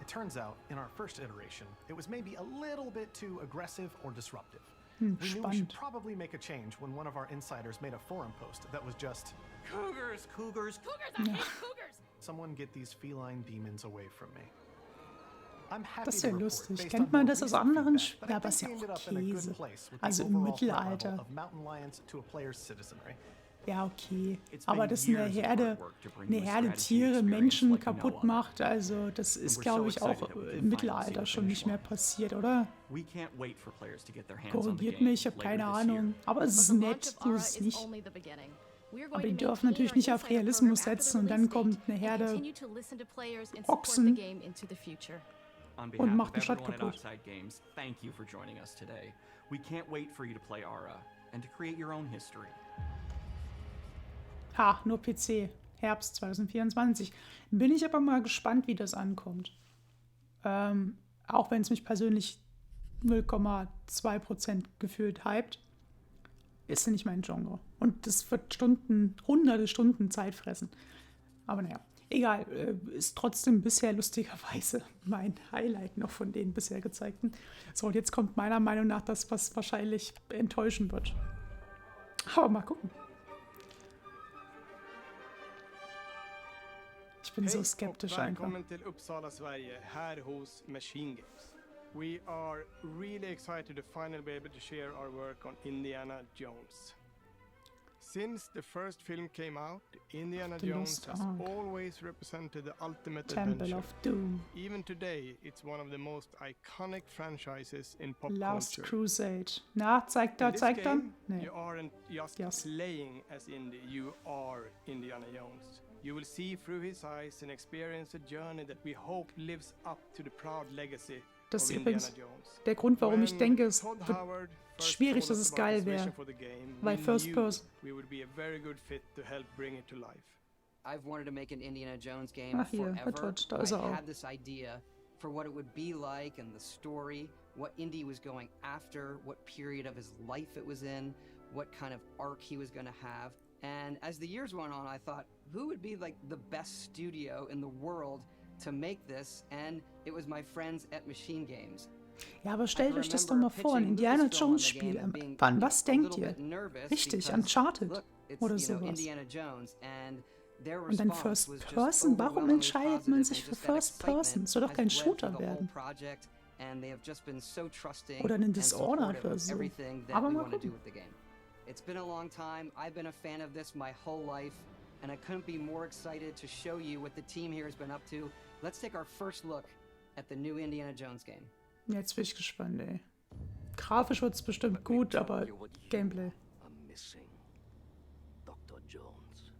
It turns out, in our first iteration, it was maybe a little bit too aggressive or disruptive. We knew we should Spannend. probably make a change when one of our insiders made a forum post that was just, Cougars, cougars, Cougars, I hate cougars! "Someone get these feline demons away from me." I'm happy Das ist to ja report, lustig. based Kennt on man more das aus recent anderen feedback, Spielen? that I Aber ist think ja we ended auch up in a good Käse. place with the Also im overall threat level Mittelalter. of mountain lions to a player's citizenry. Ja, okay. It's Aber been dass eine years of Herde, hard work to bring eine you a Herde strategy Tiere experience Menschen like no kaputt other. macht, also das ist, we're glaube so ich, auch excited that we can im finally see Mittelalter the schon finish nicht mehr line. passiert, oder? We can't wait for players to get their hands on the Korrigiert game mich, ich habe later keine this year. Ahnung. Aber es But ist the launch nett, of so Ara ist es is nicht. only the beginning. We are Aber going die to dürfen maintain natürlich our nicht auf insider Realismus program after setzen the und dann release kommt date eine and Herde continue to listen to players and support the Ochsen game into the future. On und behalf macht of die Stadt everyone at kaputt. Oxide Games, thank you for joining us today. We can't wait for you to play Ara and to create your own history. Ha, nur PC. Herbst 2024. Bin ich aber mal gespannt, wie das ankommt. Auch wenn es mich persönlich 0,2% gefühlt hypt, ist nicht mein Genre. Und das wird hunderte Stunden Zeit fressen. Aber naja, egal. Ist trotzdem bisher lustigerweise mein Highlight noch von den bisher gezeigten. So, und jetzt kommt meiner Meinung nach das, was wahrscheinlich enttäuschen wird. Aber mal gucken. Ich bin so skeptisch einfach. Välkommen till Uppsala, Sverige, här hos Machine Games. We are really excited to finally be able to share our work on Indiana Jones. Since the first film came out, Indiana The Jones Lost has Ark. always represented the ultimate Temple adventure. of Doom. Even today, it's one of the most iconic franchises in pop Last culture. Crusade. Na, zeigt In er, this zeigt er? game, Nee. you aren't just playing as Indy, you are Indiana Jones. You will see through his eyes and experience a journey that we hope lives up to the proud legacy Das of ist Indiana übrigens Jones. der Grund, warum ich When denke, es Todd wird Howard first schwierig, told dass us es about geil his vision wäre. for the game, Weil we First knew Person. we would be a very good fit to help bring it to life. I've wanted to make an Indiana Jones game Ach hier, forever. Todd, da ist I er auch. had this idea for what it would be like and the story, what Indy was going after, what period of his life it was in, what kind of arc he was going to have. And as the years went on, I thought, who would be like the best studio in the world to make this? And it was my friends at Machine Games. Ja, aber stellt euch das doch mal vor, ein Indiana Jones Spiel. Wann, was denkt ihr? Richtig, Uncharted oder sowas. Und dann First Person? Warum entscheidet man sich für First Person? Es soll doch kein Shooter werden. Oder ein Dishonored oder so. Aber mal gucken. It's been a long time. I've been a fan of this my whole life, and I couldn't be more excited to show you what the team here has been up to. Let's take our first look at the new Indiana Jones game. Jetzt bin ich gespannt, ey. Grafisch wird es bestimmt gut, aber Gameplay. Dr. Jones.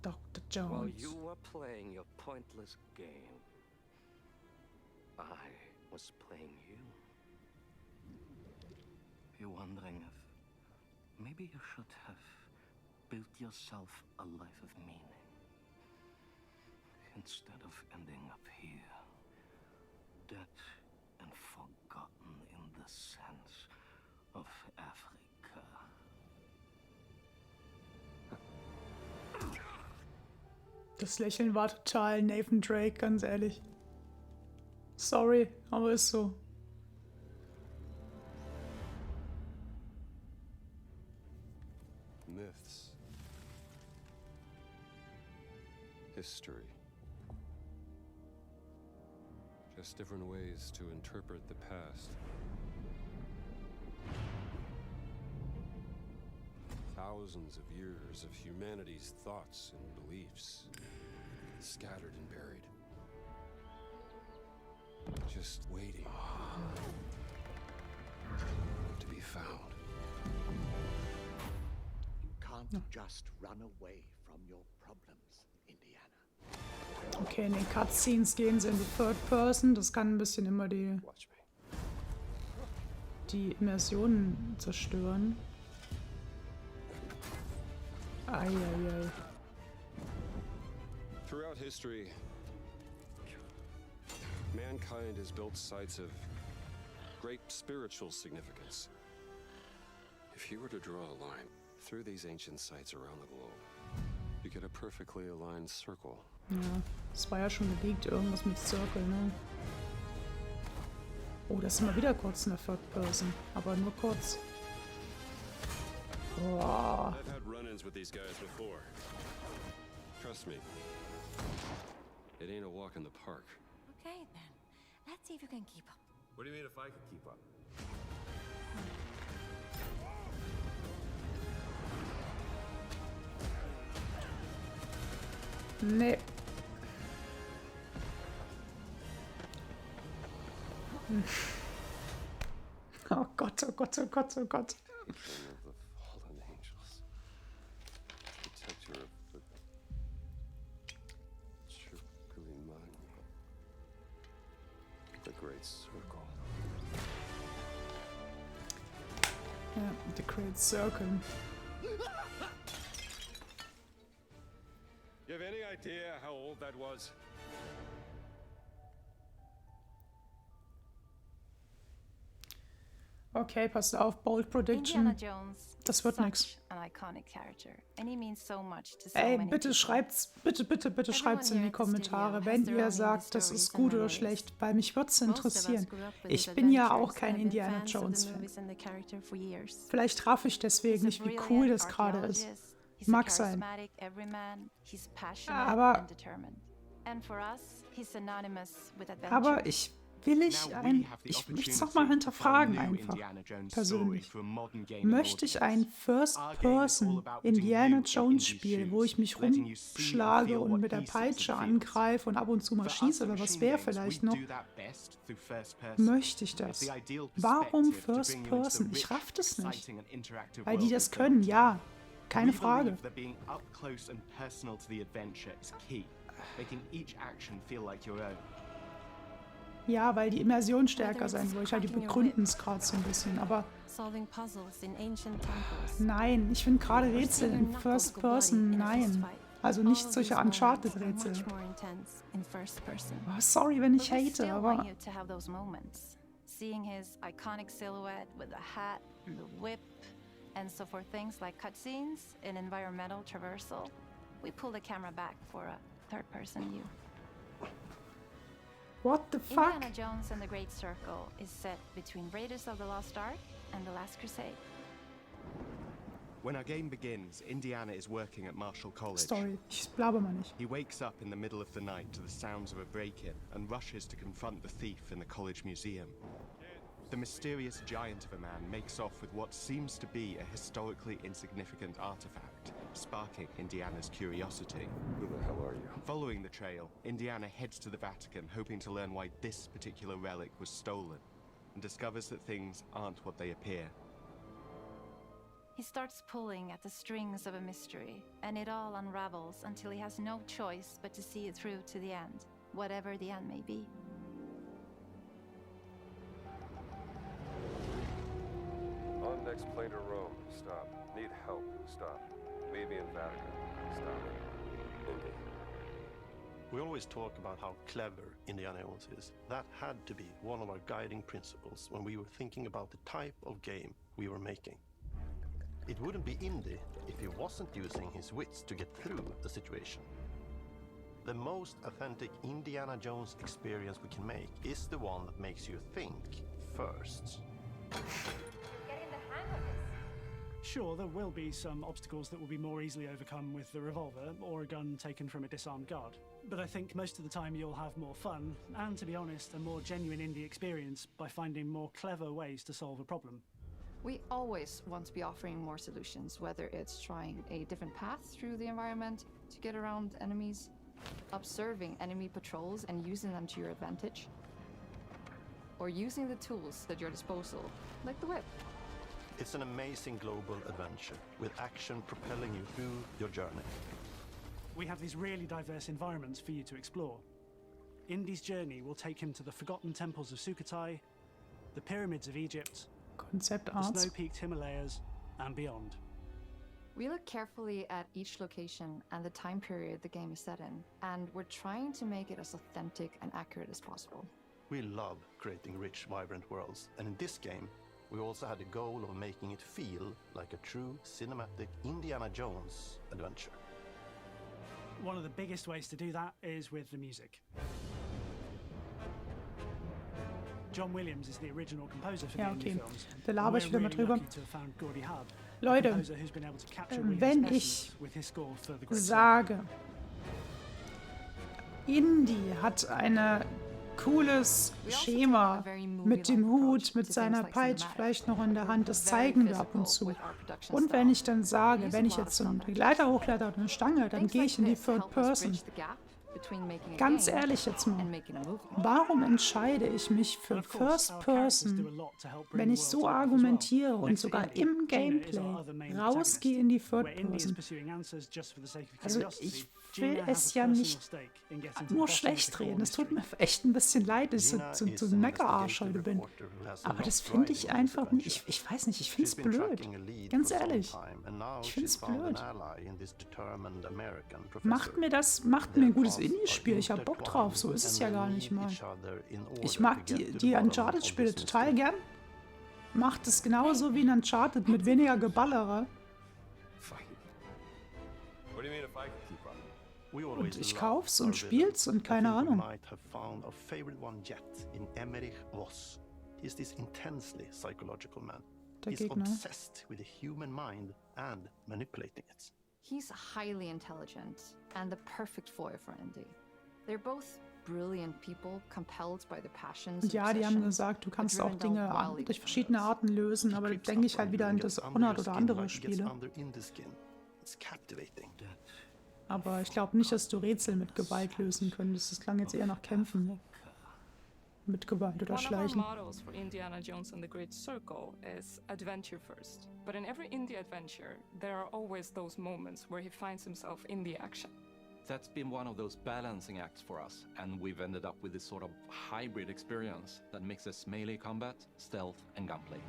Dr. Jones. While you were playing your pointless game, I was playing you. You're wondering if maybe you should have built yourself a life of meaning instead of ending up here, dead and forgotten in the sense of Africa. Das Lächeln war total Nathan Drake, ganz ehrlich. Sorry, aber ist so. Myths. History. Just different ways to interpret the past. Thousands of years of humanity's thoughts and beliefs, scattered and buried. Just waiting to be found. Can't just run away from your problems, Indiana. Okay, in den Cutscenes gehen sie in die Third Person. Das kann ein bisschen immer die Immersionen zerstören. Eieiei. Throughout history, mankind has built sites of great spiritual significance. If you were to draw a line through these ancient sites around the globe, you get a perfectly aligned circle. Ja, das war ja schon geleakt, irgendwas mit Circle, ne? Oh, das ist mal wieder kurz eine Third Person, aber nur kurz. Boah. I've had run-ins with these guys before. Trust me, it ain't a walk in the park. Okay, then. Let's see if you can keep up. What do you mean if I could keep up? Nee. Oh Gott, oh Gott, oh Gott, oh Gott. Fallen angels. Protector of the Chukulimani. The Great Circle. Ja, The Great Circle. You have any idea how old that was? Okay, passt auf, bold prediction. Indiana Jones. Das wird nix. An iconic character, and he means so much to so Ey, many bitte people. schreibt's, bitte schreibt's in die Kommentare, wenn ihr sagt, das ist gut oder schlecht, weil mich wird's interessieren. Ich bin ja auch kein Indiana Jones Fan. Vielleicht raff ich deswegen nicht, wie cool das gerade ist. Mag sein. Aber ich möchte es nochmal hinterfragen einfach, persönlich. Möchte ich ein First-Person Indiana Jones Spiel, wo ich mich rumschlage und mit der Peitsche angreife und ab und zu mal schieße, oder was wäre vielleicht noch? Möchte ich das? Warum First-Person? Ich raff das nicht. Weil die das können, ja. Keine Frage. Ja, weil die Immersion stärker sein soll. Die begründen es gerade so ein bisschen, aber nein, ich finde gerade Rätsel in First Person, nein. Also nicht solche Uncharted-Rätsel. Much more intense in first person. Oh, sorry, wenn ich But we hate, still aber want you to have those moments. Seeing his iconic silhouette with the hat and the whip. And so for things like cutscenes and environmental traversal, we pull the camera back for a third-person view. what the fuck? Indiana Jones and the Great Circle is set between Raiders of the Lost Ark and The Last Crusade. When our game begins, Indiana is working at Marshall College. Story, ich blaber mal nicht. He wakes up in the middle of the night to the sounds of a break-in and rushes to confront the thief in the college museum. The mysterious giant of a man makes off with what seems to be a historically insignificant artifact, sparking Indiana's curiosity. Who the hell are you? Following the trail, Indiana heads to the Vatican, hoping to learn why this particular relic was stolen, and discovers that things aren't what they appear. He starts pulling at the strings of a mystery, and it all unravels until he has no choice but to see it through to the end, whatever the end may be. On next plane to Rome. Stop. Need help. Stop. Libyan Vatican. Stop. Indy. We always talk about how clever Indiana Jones is. That had to be one of our guiding principles when we were thinking about the type of game we were making. It wouldn't be Indy if he wasn't using his wits to get through the situation. The most authentic Indiana Jones experience we can make is the one that makes you think first. Sure, there will be some obstacles that will be more easily overcome with the revolver or a gun taken from a disarmed guard. But I think most of the time you'll have more fun, and to be honest, a more genuine indie experience by finding more clever ways to solve a problem. We always want to be offering more solutions, whether it's trying a different path through the environment to get around enemies, observing enemy patrols and using them to your advantage, or using the tools at your disposal, like the whip. It's an amazing global adventure, with action propelling you through your journey. We have these really diverse environments for you to explore. Indy's journey will take him to the forgotten temples of Sukhothai, the pyramids of Egypt, Concept the arts. snow-peaked Himalayas, and beyond. We look carefully at each location and the time period the game is set in, and we're trying to make it as authentic and accurate as possible. We love creating rich, vibrant worlds, and in this game, we also had the goal of making it feel like a true cinematic Indiana Jones adventure. One of the biggest ways to do that is with the music. John Williams is the original composer for Ja, the okay. indie films. Da laber ich We're wieder mal really drüber. lucky to have found Gordy Hub, a Leute, composer who's been able to capture wenn Williams' ich essence with his score for the Great sage, Indy hat ein cooles Schema mit dem Hut, mit seiner Peitsche vielleicht noch in der Hand, das zeigen wir ab und zu. Und wenn ich dann sage, wenn ich jetzt so einen Begleiter hochkletter oder eine Stange, dann gehe ich in die Third Person. Ganz ehrlich jetzt mal, warum entscheide ich mich für First Person, wenn ich so argumentiere und sogar im Gameplay rausgehe in die Third Person? Also ich will es ja nicht nur schlecht reden. Es tut mir echt ein bisschen leid, dass ich so ein Mecker-Arsch heute bin. Aber das finde ich einfach nicht. Ich weiß nicht, ich finde es blöd. Ganz ehrlich. Ich finde es blöd. Macht mir ein gutes Indie-Spiel. Ich habe Bock drauf. So ist es ja gar nicht mal. Ich mag die Uncharted-Spiele total gern. Macht es genauso wie ein Uncharted mit weniger Geballere. Und ich kauf's und spiel's und keine Ahnung. Der Gegner. He's highly intelligent and the perfect foil for Indy. They're both brilliant people, compelled by their passions. Und ja, die haben gesagt, du kannst auch Dinge durch verschiedene Arten lösen, aber da denke ich halt wieder an Dishonored oder andere Spiele. Aber ich glaube nicht, dass du Rätsel mit Gewalt lösen könntest. Das klang jetzt eher nach Kämpfen. Mit Gewalt oder Schleichen. One of our mottos for Indiana Jones and the Great Circle is adventure first. But in every indie adventure, there are always those moments where he finds himself in the action. That's been one of those balancing acts for us, and we've ended up with this sort of hybrid experience that mixes melee combat, stealth, and gunplay.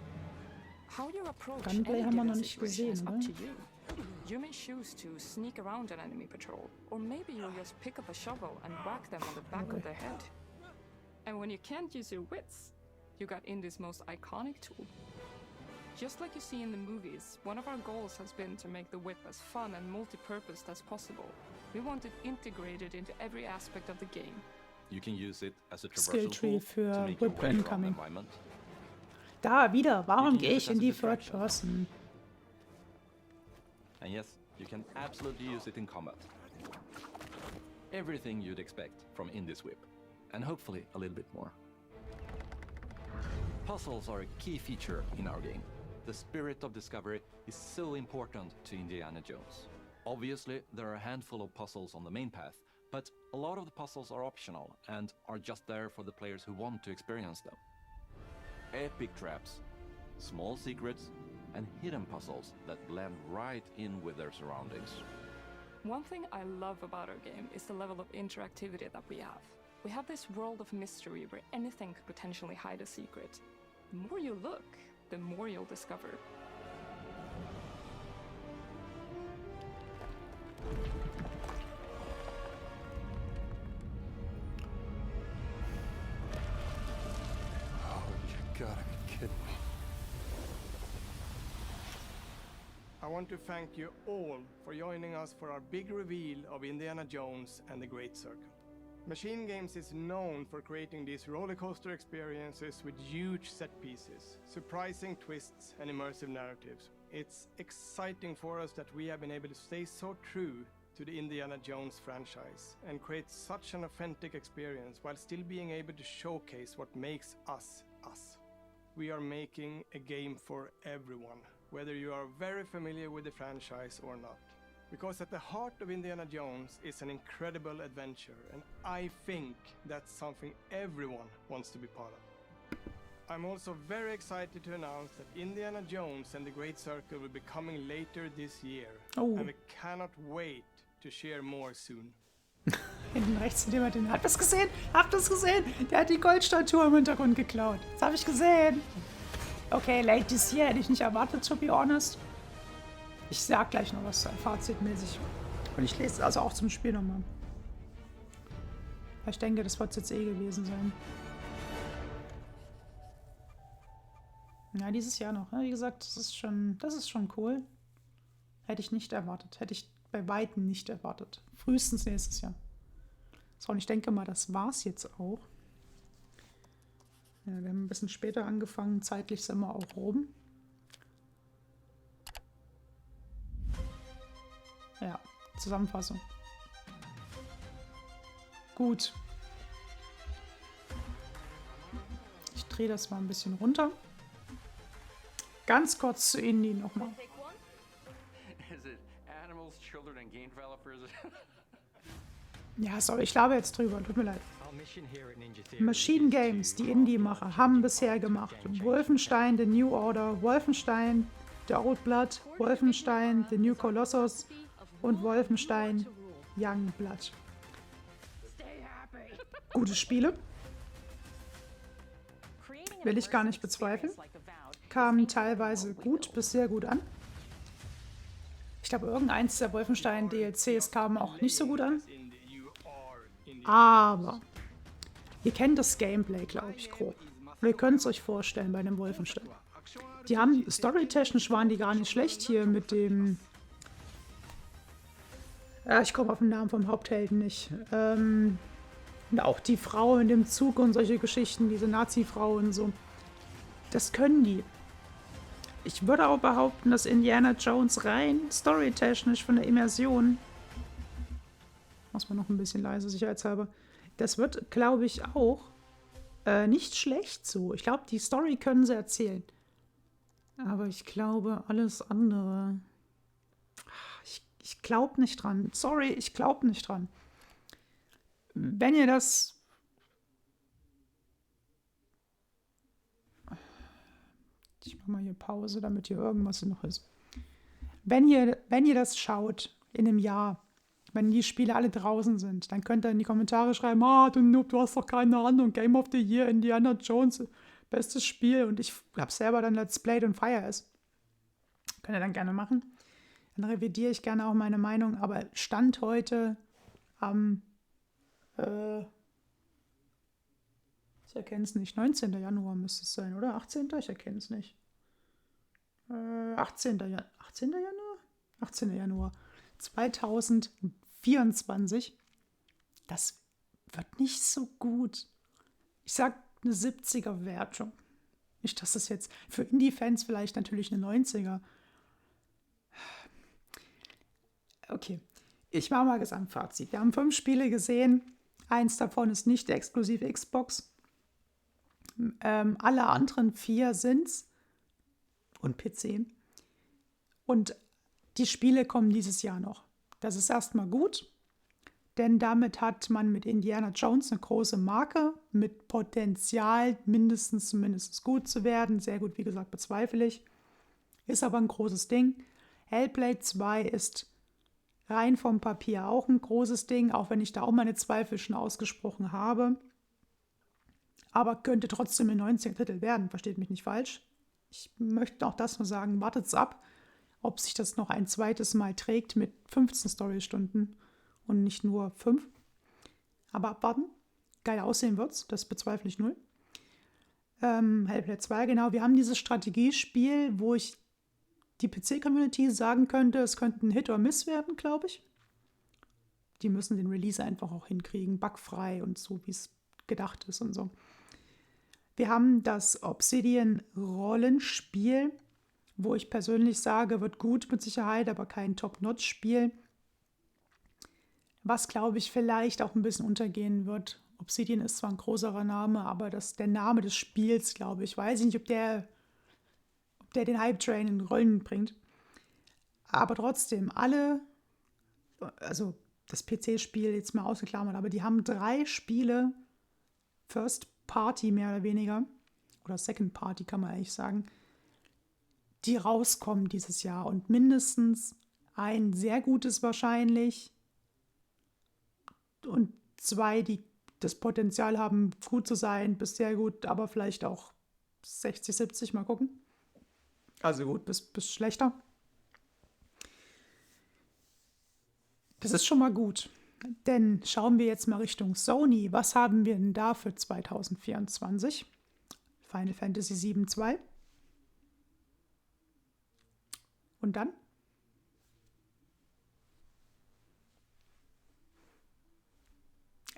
How you approach Gunplay any haben wir given noch nicht situation gesehen, is up ne? to you. You may choose to sneak around an enemy patrol, or maybe you'll just pick up a shovel and whack them on the back of their head. And when you can't use your wits, you got Indie's most iconic tool. Just like you see in the movies, one of our goals has been to make the whip as fun and multi-purposed as possible. We want it integrated into every aspect of the game. You can use it as a Skill traversal Tree tool to für make your Whip way around the Incoming. environment. Da wieder, warum You can gehe use ich it as in a die distraction. Third Person? And yes, you can absolutely use it in combat. Everything you'd expect from Indie's whip, and hopefully a little bit more. Puzzles are a key feature in our game. The spirit of discovery is so important to Indiana Jones. Obviously, there are a handful of puzzles on the main path, but a lot of the puzzles are optional and are just there for the players who want to experience them. Epic traps, small secrets, and hidden puzzles that blend right in with their surroundings. One thing I love about our game is the level of interactivity that we have. We have this world of mystery where anything could potentially hide a secret. The more you look, the more you'll discover. Oh, you gotta be kidding me. I want to thank you all for joining us for our big reveal of Indiana Jones and the Great Circle. Machine Games is known for creating these rollercoaster experiences with huge set pieces, surprising twists, and immersive narratives. It's exciting for us that we have been able to stay so true to the Indiana Jones franchise and create such an authentic experience while still being able to showcase what makes us us. We are making a game for everyone, whether you are very familiar with the franchise or not. Because at the heart of Indiana Jones is an incredible adventure, and I think that's something everyone wants to be part of. I'm also very excited to announce that Indiana Jones and the Great Circle will be coming later this year, Oh. and we cannot wait to share more soon. Hinten rechts sind jemand, den. Habt ihr das gesehen? Habt ihr das gesehen? Der hat die Goldstatue im Hintergrund geklaut. Das habe ich gesehen. Okay, late this year hätte ich nicht erwartet, to be honest. Ich sag gleich noch was fazitmäßig. Und ich lese also auch zum Spiel nochmal. Ich denke, das wird es jetzt eh gewesen sein. Ja, dieses Jahr noch. Wie gesagt, das ist schon cool. Hätte ich nicht erwartet. Hätte ich bei Weitem nicht erwartet. Frühestens nächstes Jahr. So, und ich denke mal, das war's jetzt auch. Ja, wir haben ein bisschen später angefangen. Zeitlich sind wir auch rum. Ja, Zusammenfassung. Gut. Ich drehe das mal ein bisschen runter. Ganz kurz zu Indie nochmal. Is it animals, children, and game developers? Ja, sorry, ich laber jetzt drüber. Tut mir leid. Our mission here at Ninja Theory Machine Games, die Indie-Macher, haben bisher gemacht Wolfenstein, The New Order, Wolfenstein, The Old Blood, Wolfenstein, The New Colossus und Wolfenstein Young Blood. Gute Spiele. Will ich gar nicht bezweifeln. Kamen teilweise gut bis sehr gut an. Ich glaube, irgendeins der Wolfenstein-DLCs kam auch nicht so gut an. Aber ihr kennt das Gameplay, glaube ich, grob. Und ihr könnt es euch vorstellen bei dem Wolfenstein. Die haben, storytechnisch waren die gar nicht schlecht hier mit dem... Ja, ich komme auf den Namen vom Haupthelden nicht. Auch die Frau in dem Zug und solche Geschichten, diese Nazi-Frau und so. Das können die. Ich würde auch behaupten, dass Indiana Jones rein storytechnisch von der Immersion, muss man noch ein bisschen leise, sicherheitshalber, das wird, glaube ich, auch nicht schlecht so. Ich glaube, die Story können sie erzählen. Aber ich glaube, alles andere... Ich glaube nicht dran. Sorry, ich glaube nicht dran. Wenn ihr das... Ich mache mal hier Pause, damit hier irgendwas noch ist. Wenn ihr das schaut in einem Jahr, wenn die Spiele alle draußen sind, dann könnt ihr in die Kommentare schreiben, du Noob, du hast doch keine Ahnung, Game of the Year, Indiana Jones, bestes Spiel. Und ich habe selber dann Let's Played und feier es. Könnt ihr dann gerne machen. Dann revidiere ich gerne auch meine Meinung, aber Stand heute am, ich erkenne es nicht, 19. Januar müsste es sein, oder? 18. Ich erkenne es nicht. 18. 18. Januar? 18. Januar 2024. Das wird nicht so gut. Ich sag eine 70er Wertung. Nicht, dass das jetzt für Indie-Fans vielleicht natürlich eine 90er. Okay, ich mache mal Gesamtfazit. Wir haben 5 Spiele gesehen. 1 davon ist nicht exklusiv Xbox. Alle anderen 4 sind's. Und PC. Und die Spiele kommen dieses Jahr noch. Das ist erstmal gut, denn damit hat man mit Indiana Jones eine große Marke mit Potenzial, zumindest gut zu werden. Sehr gut, wie gesagt, bezweifle ich. Ist aber ein großes Ding. Hellblade 2 ist rein vom Papier auch ein großes Ding, auch wenn ich da auch meine Zweifel schon ausgesprochen habe. Aber könnte trotzdem ein 90er-Titel werden, versteht mich nicht falsch. Ich möchte auch das nur sagen, wartet's ab, ob sich das noch ein zweites Mal trägt mit 15 Storystunden und nicht nur 5. Aber abwarten. Geil aussehen wird's, das bezweifle ich null. Hellblade 2, genau. Wir haben dieses Strategiespiel, wo ich die PC-Community sagen könnte, es könnte ein Hit or Miss werden, glaube ich. Die müssen den Release einfach auch hinkriegen, bugfrei und so, wie es gedacht ist und so. Wir haben das Obsidian-Rollenspiel, wo ich persönlich sage, wird gut mit Sicherheit, aber kein Top-Notch-Spiel. Was, glaube ich, vielleicht auch ein bisschen untergehen wird. Obsidian ist zwar ein größerer Name, aber der Name des Spiels, glaube ich, weiß ich nicht, ob der den Hype-Train in Rollen bringt. Aber trotzdem, also das PC-Spiel jetzt mal ausgeklammert, aber die haben 3 Spiele, First Party mehr oder weniger, oder Second Party kann man eigentlich sagen, die rauskommen dieses Jahr und mindestens ein sehr gutes wahrscheinlich und 2, die das Potenzial haben, gut zu sein, bis sehr gut, aber vielleicht auch 60, 70, mal gucken. Also gut, bis schlechter. Das ist schon mal gut. Denn schauen wir jetzt mal Richtung Sony. Was haben wir denn da für 2024? Final Fantasy VII 2. Und dann?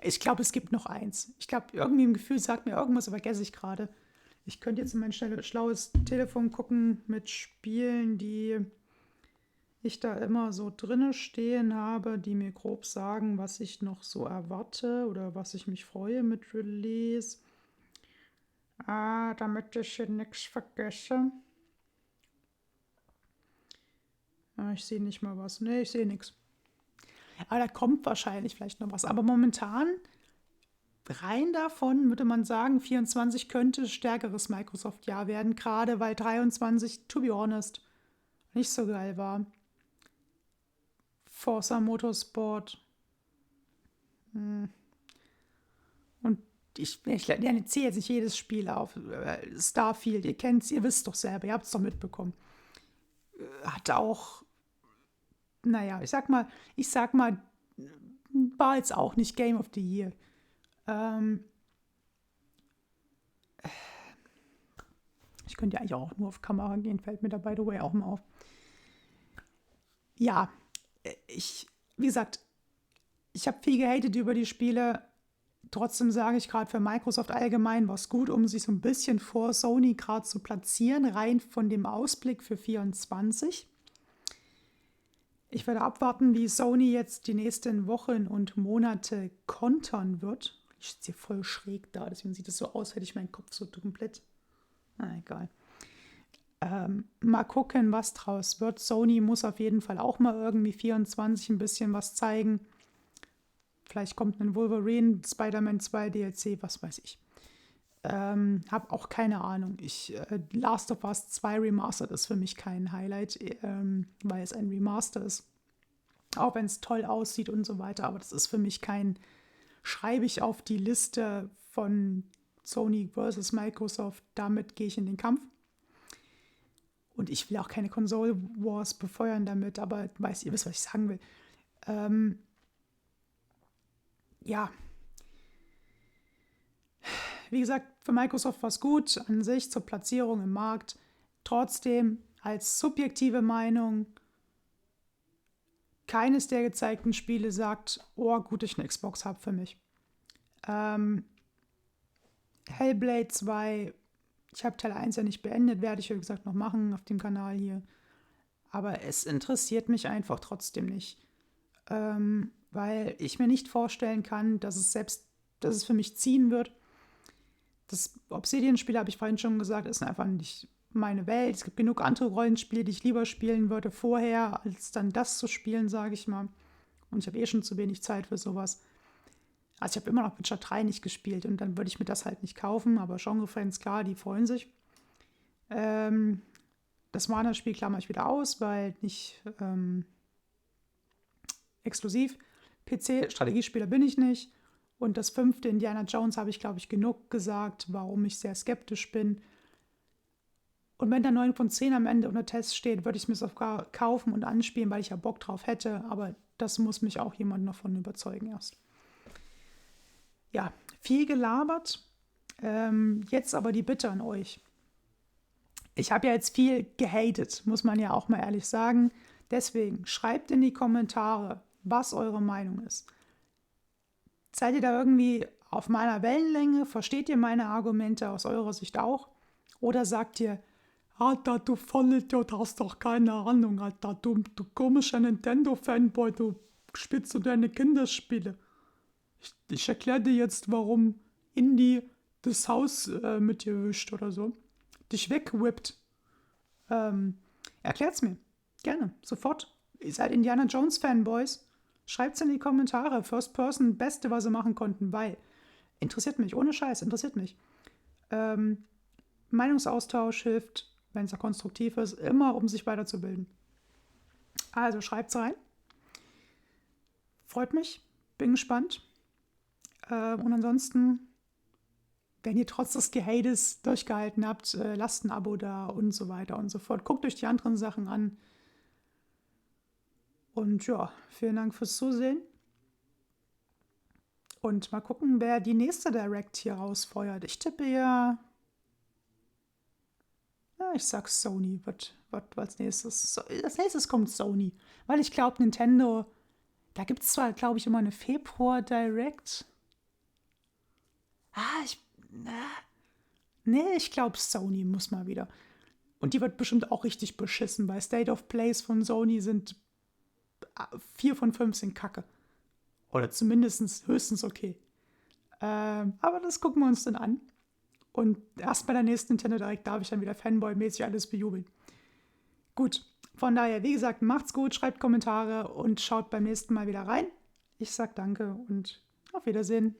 Ich glaube, es gibt noch eins. Ich glaube, irgendwie im Gefühl sagt mir irgendwas, aber vergesse ich gerade. Ich könnte jetzt in mein schlaues Telefon gucken mit Spielen, die ich da immer so drinne stehen habe, die mir grob sagen, was ich noch so erwarte oder was ich mich freue mit Release. Damit ich hier nichts vergesse. Ich sehe nicht mal was. Nee, ich sehe nichts. Aber da kommt wahrscheinlich vielleicht noch was. Aber momentan, rein davon würde man sagen, 24 könnte stärkeres Microsoft-Jahr werden, gerade weil 23, to be honest, nicht so geil war. Forza Motorsport. Und ich zähle jetzt nicht jedes Spiel auf. Starfield, ihr kennt's, ihr wisst doch selber, ihr habt es doch mitbekommen. Hat auch, naja, ich sag mal, war jetzt auch nicht Game of the Year. Ich könnte ja eigentlich auch nur auf Kamera gehen, fällt mir da by the way auch mal auf. Ja, wie gesagt, ich habe viel gehatet über die Spiele. Trotzdem sage ich gerade für Microsoft allgemein war es gut, um sich so ein bisschen vor Sony gerade zu platzieren, rein von dem Ausblick für 24. Ich werde abwarten, wie Sony jetzt die nächsten Wochen und Monate kontern wird. Ich sitze hier voll schräg da, deswegen sieht es so aus, hätte ich meinen Kopf so komplett. Egal. Mal gucken, was draus wird. Sony muss auf jeden Fall auch mal irgendwie 24 ein bisschen was zeigen. Vielleicht kommt ein Wolverine, Spider-Man 2 DLC, was weiß ich. Hab auch keine Ahnung. Last of Us 2 Remastered ist für mich kein Highlight, weil es ein Remaster ist. Auch wenn es toll aussieht und so weiter. Aber das ist für mich schreibe ich auf die Liste von Sony versus Microsoft. Damit gehe ich in den Kampf. Und ich will auch keine Console-Wars befeuern damit, aber ihr wisst, was ich sagen will. Ja. Wie gesagt, für Microsoft war es gut an sich zur Platzierung im Markt. Trotzdem, als subjektive Meinung, keines der gezeigten Spiele sagt, oh, gut, ich eine Xbox habe für mich. Hellblade 2, ich habe Teil 1 ja nicht beendet, werde ich, wie gesagt, noch machen auf dem Kanal hier. Aber es interessiert mich einfach trotzdem nicht. Weil ich mir nicht vorstellen kann, dass es für mich ziehen wird. Das Obsidian-Spiel, habe ich vorhin schon gesagt, ist einfach nicht meine Welt. Es gibt genug andere Rollenspiele, die ich lieber spielen würde vorher, als dann das zu spielen, sage ich mal. Und ich habe schon zu wenig Zeit für sowas. Also ich habe immer noch Witcher 3 nicht gespielt und dann würde ich mir das halt nicht kaufen, aber Genre-Fans, klar, die freuen sich. Das Mana-Spiel klammer ich wieder aus, weil nicht exklusiv. PC-Strategiespieler bin ich nicht. Und das 5. Indiana Jones habe ich, glaube ich, genug gesagt, warum ich sehr skeptisch bin. Und wenn da 9 von 10 am Ende unter Test steht, würde ich es mir sogar kaufen und anspielen, weil ich ja Bock drauf hätte. Aber das muss mich auch jemand noch von überzeugen erst. Ja, viel gelabert. Jetzt aber die Bitte an euch. Ich habe ja jetzt viel gehatet, muss man ja auch mal ehrlich sagen. Deswegen schreibt in die Kommentare, was eure Meinung ist. Seid ihr da irgendwie auf meiner Wellenlänge? Versteht ihr meine Argumente aus eurer Sicht auch? Oder sagt ihr, Alter, du Vollidiot, hast doch keine Ahnung, Alter, du komischer Nintendo-Fanboy, du spielst so deine Kinderspiele. Ich erkläre dir jetzt, warum Indie das Haus mit dir wischt oder so. Dich wegwippt. Erklärt's mir. Gerne. Sofort. Ihr seid Indiana Jones Fanboys. Schreibt's in die Kommentare. First Person, Beste, was sie machen konnten, weil interessiert mich. Ohne Scheiß, interessiert mich. Meinungsaustausch hilft, wenn es auch konstruktiv ist, immer, um sich weiterzubilden. Also schreibt's rein. Freut mich. Bin gespannt. Und ansonsten, wenn ihr trotz des Gehates durchgehalten habt, lasst ein Abo da und so weiter und so fort. Guckt euch die anderen Sachen an. Und ja, vielen Dank fürs Zusehen. Und mal gucken, wer die nächste Direct hier rausfeuert. Ich tippe ja, ich sag Sony wird als nächstes. Als nächstes kommt Sony. Weil ich glaube, Nintendo, da gibt es zwar, glaube ich, immer eine Februar-Direct. Ich glaube, Sony muss mal wieder. Und die wird bestimmt auch richtig beschissen, weil State of Plays von Sony sind 4 von 5 sind Kacke. Oder zumindest höchstens okay. Aber das gucken wir uns dann an. Und erst bei der nächsten Nintendo Direct darf ich dann wieder Fanboy-mäßig alles bejubeln. Gut, von daher, wie gesagt, macht's gut, schreibt Kommentare und schaut beim nächsten Mal wieder rein. Ich sag danke und auf Wiedersehen.